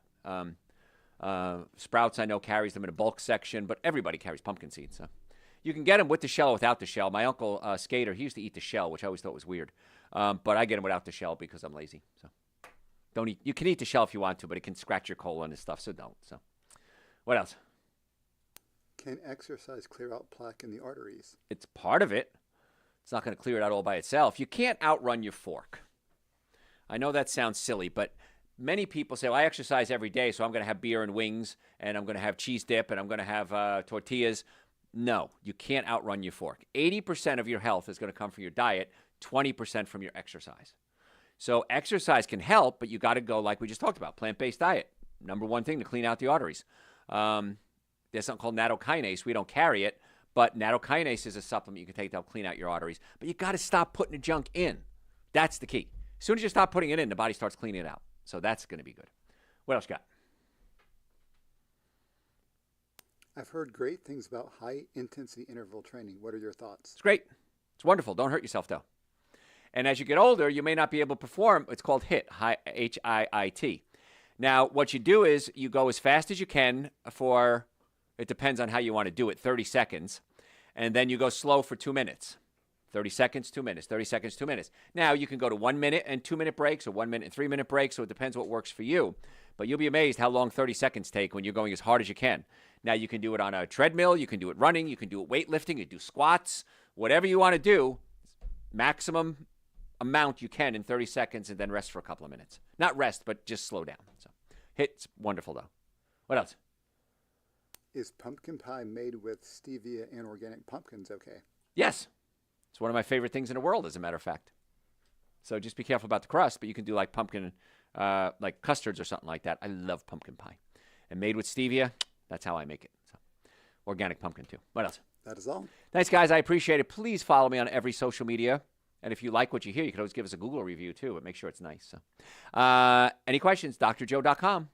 Sprouts, I know, carries them in a bulk section, but everybody carries pumpkin seeds. So you can get them with the shell or without the shell. My uncle, Skater, he used to eat the shell, which I always thought was weird. But I get them without the shell because I'm lazy. So don't eat. You can eat the shell if you want to, but it can scratch your colon and stuff, so don't. So what else? Can exercise clear out plaque in the arteries? It's part of it. It's not going to clear it out all by itself. You can't outrun your fork. I know that sounds silly, but many people say, well, I exercise every day, so I'm going to have beer and wings, and I'm going to have cheese dip, and I'm going to have tortillas. No, you can't outrun your fork. 80% of your health is going to come from your diet, 20% from your exercise. So exercise can help, but you got to go, like we just talked about, plant-based diet. Number one thing to clean out the arteries. There's something called nattokinase. We don't carry it, but nattokinase is a supplement you can take to help clean out your arteries. But you got to stop putting the junk in. That's the key. As soon as you stop putting it in, the body starts cleaning it out. So that's going to be good. What else you got? I've heard great things about high-intensity interval training. What are your thoughts? It's great. It's wonderful. Don't hurt yourself, though. And as you get older, you may not be able to perform. It's called HIIT, H-I-I-T. Now, what you do is you go as fast as you can for, it depends on how you want to do it, 30 seconds. And then you go slow for 2 minutes. 30 seconds, 2 minutes, 30 seconds, 2 minutes. Now, you can go to 1 minute and 2 minute breaks or 1 minute and 3 minute breaks, so it depends what works for you. But you'll be amazed how long 30 seconds take when you're going as hard as you can. Now, you can do it on a treadmill, you can do it running, you can do it weightlifting, you can do squats, whatever you want to do, maximum amount you can in 30 seconds and then rest for a couple of minutes. Not rest, but just slow down. So HIIT's wonderful, though. What else? Is pumpkin pie made with stevia and organic pumpkins okay? Yes. It's one of my favorite things in the world, as a matter of fact. So just be careful about the crust, but you can do like pumpkin, like custards or something like that. I love pumpkin pie. And made with stevia, that's how I make it. So organic pumpkin, too. What else? That is all. Thanks, guys. I appreciate it. Please follow me on every social media. And if you like what you hear, you can always give us a Google review, too, but make sure it's nice. So, any questions, drjoe.com.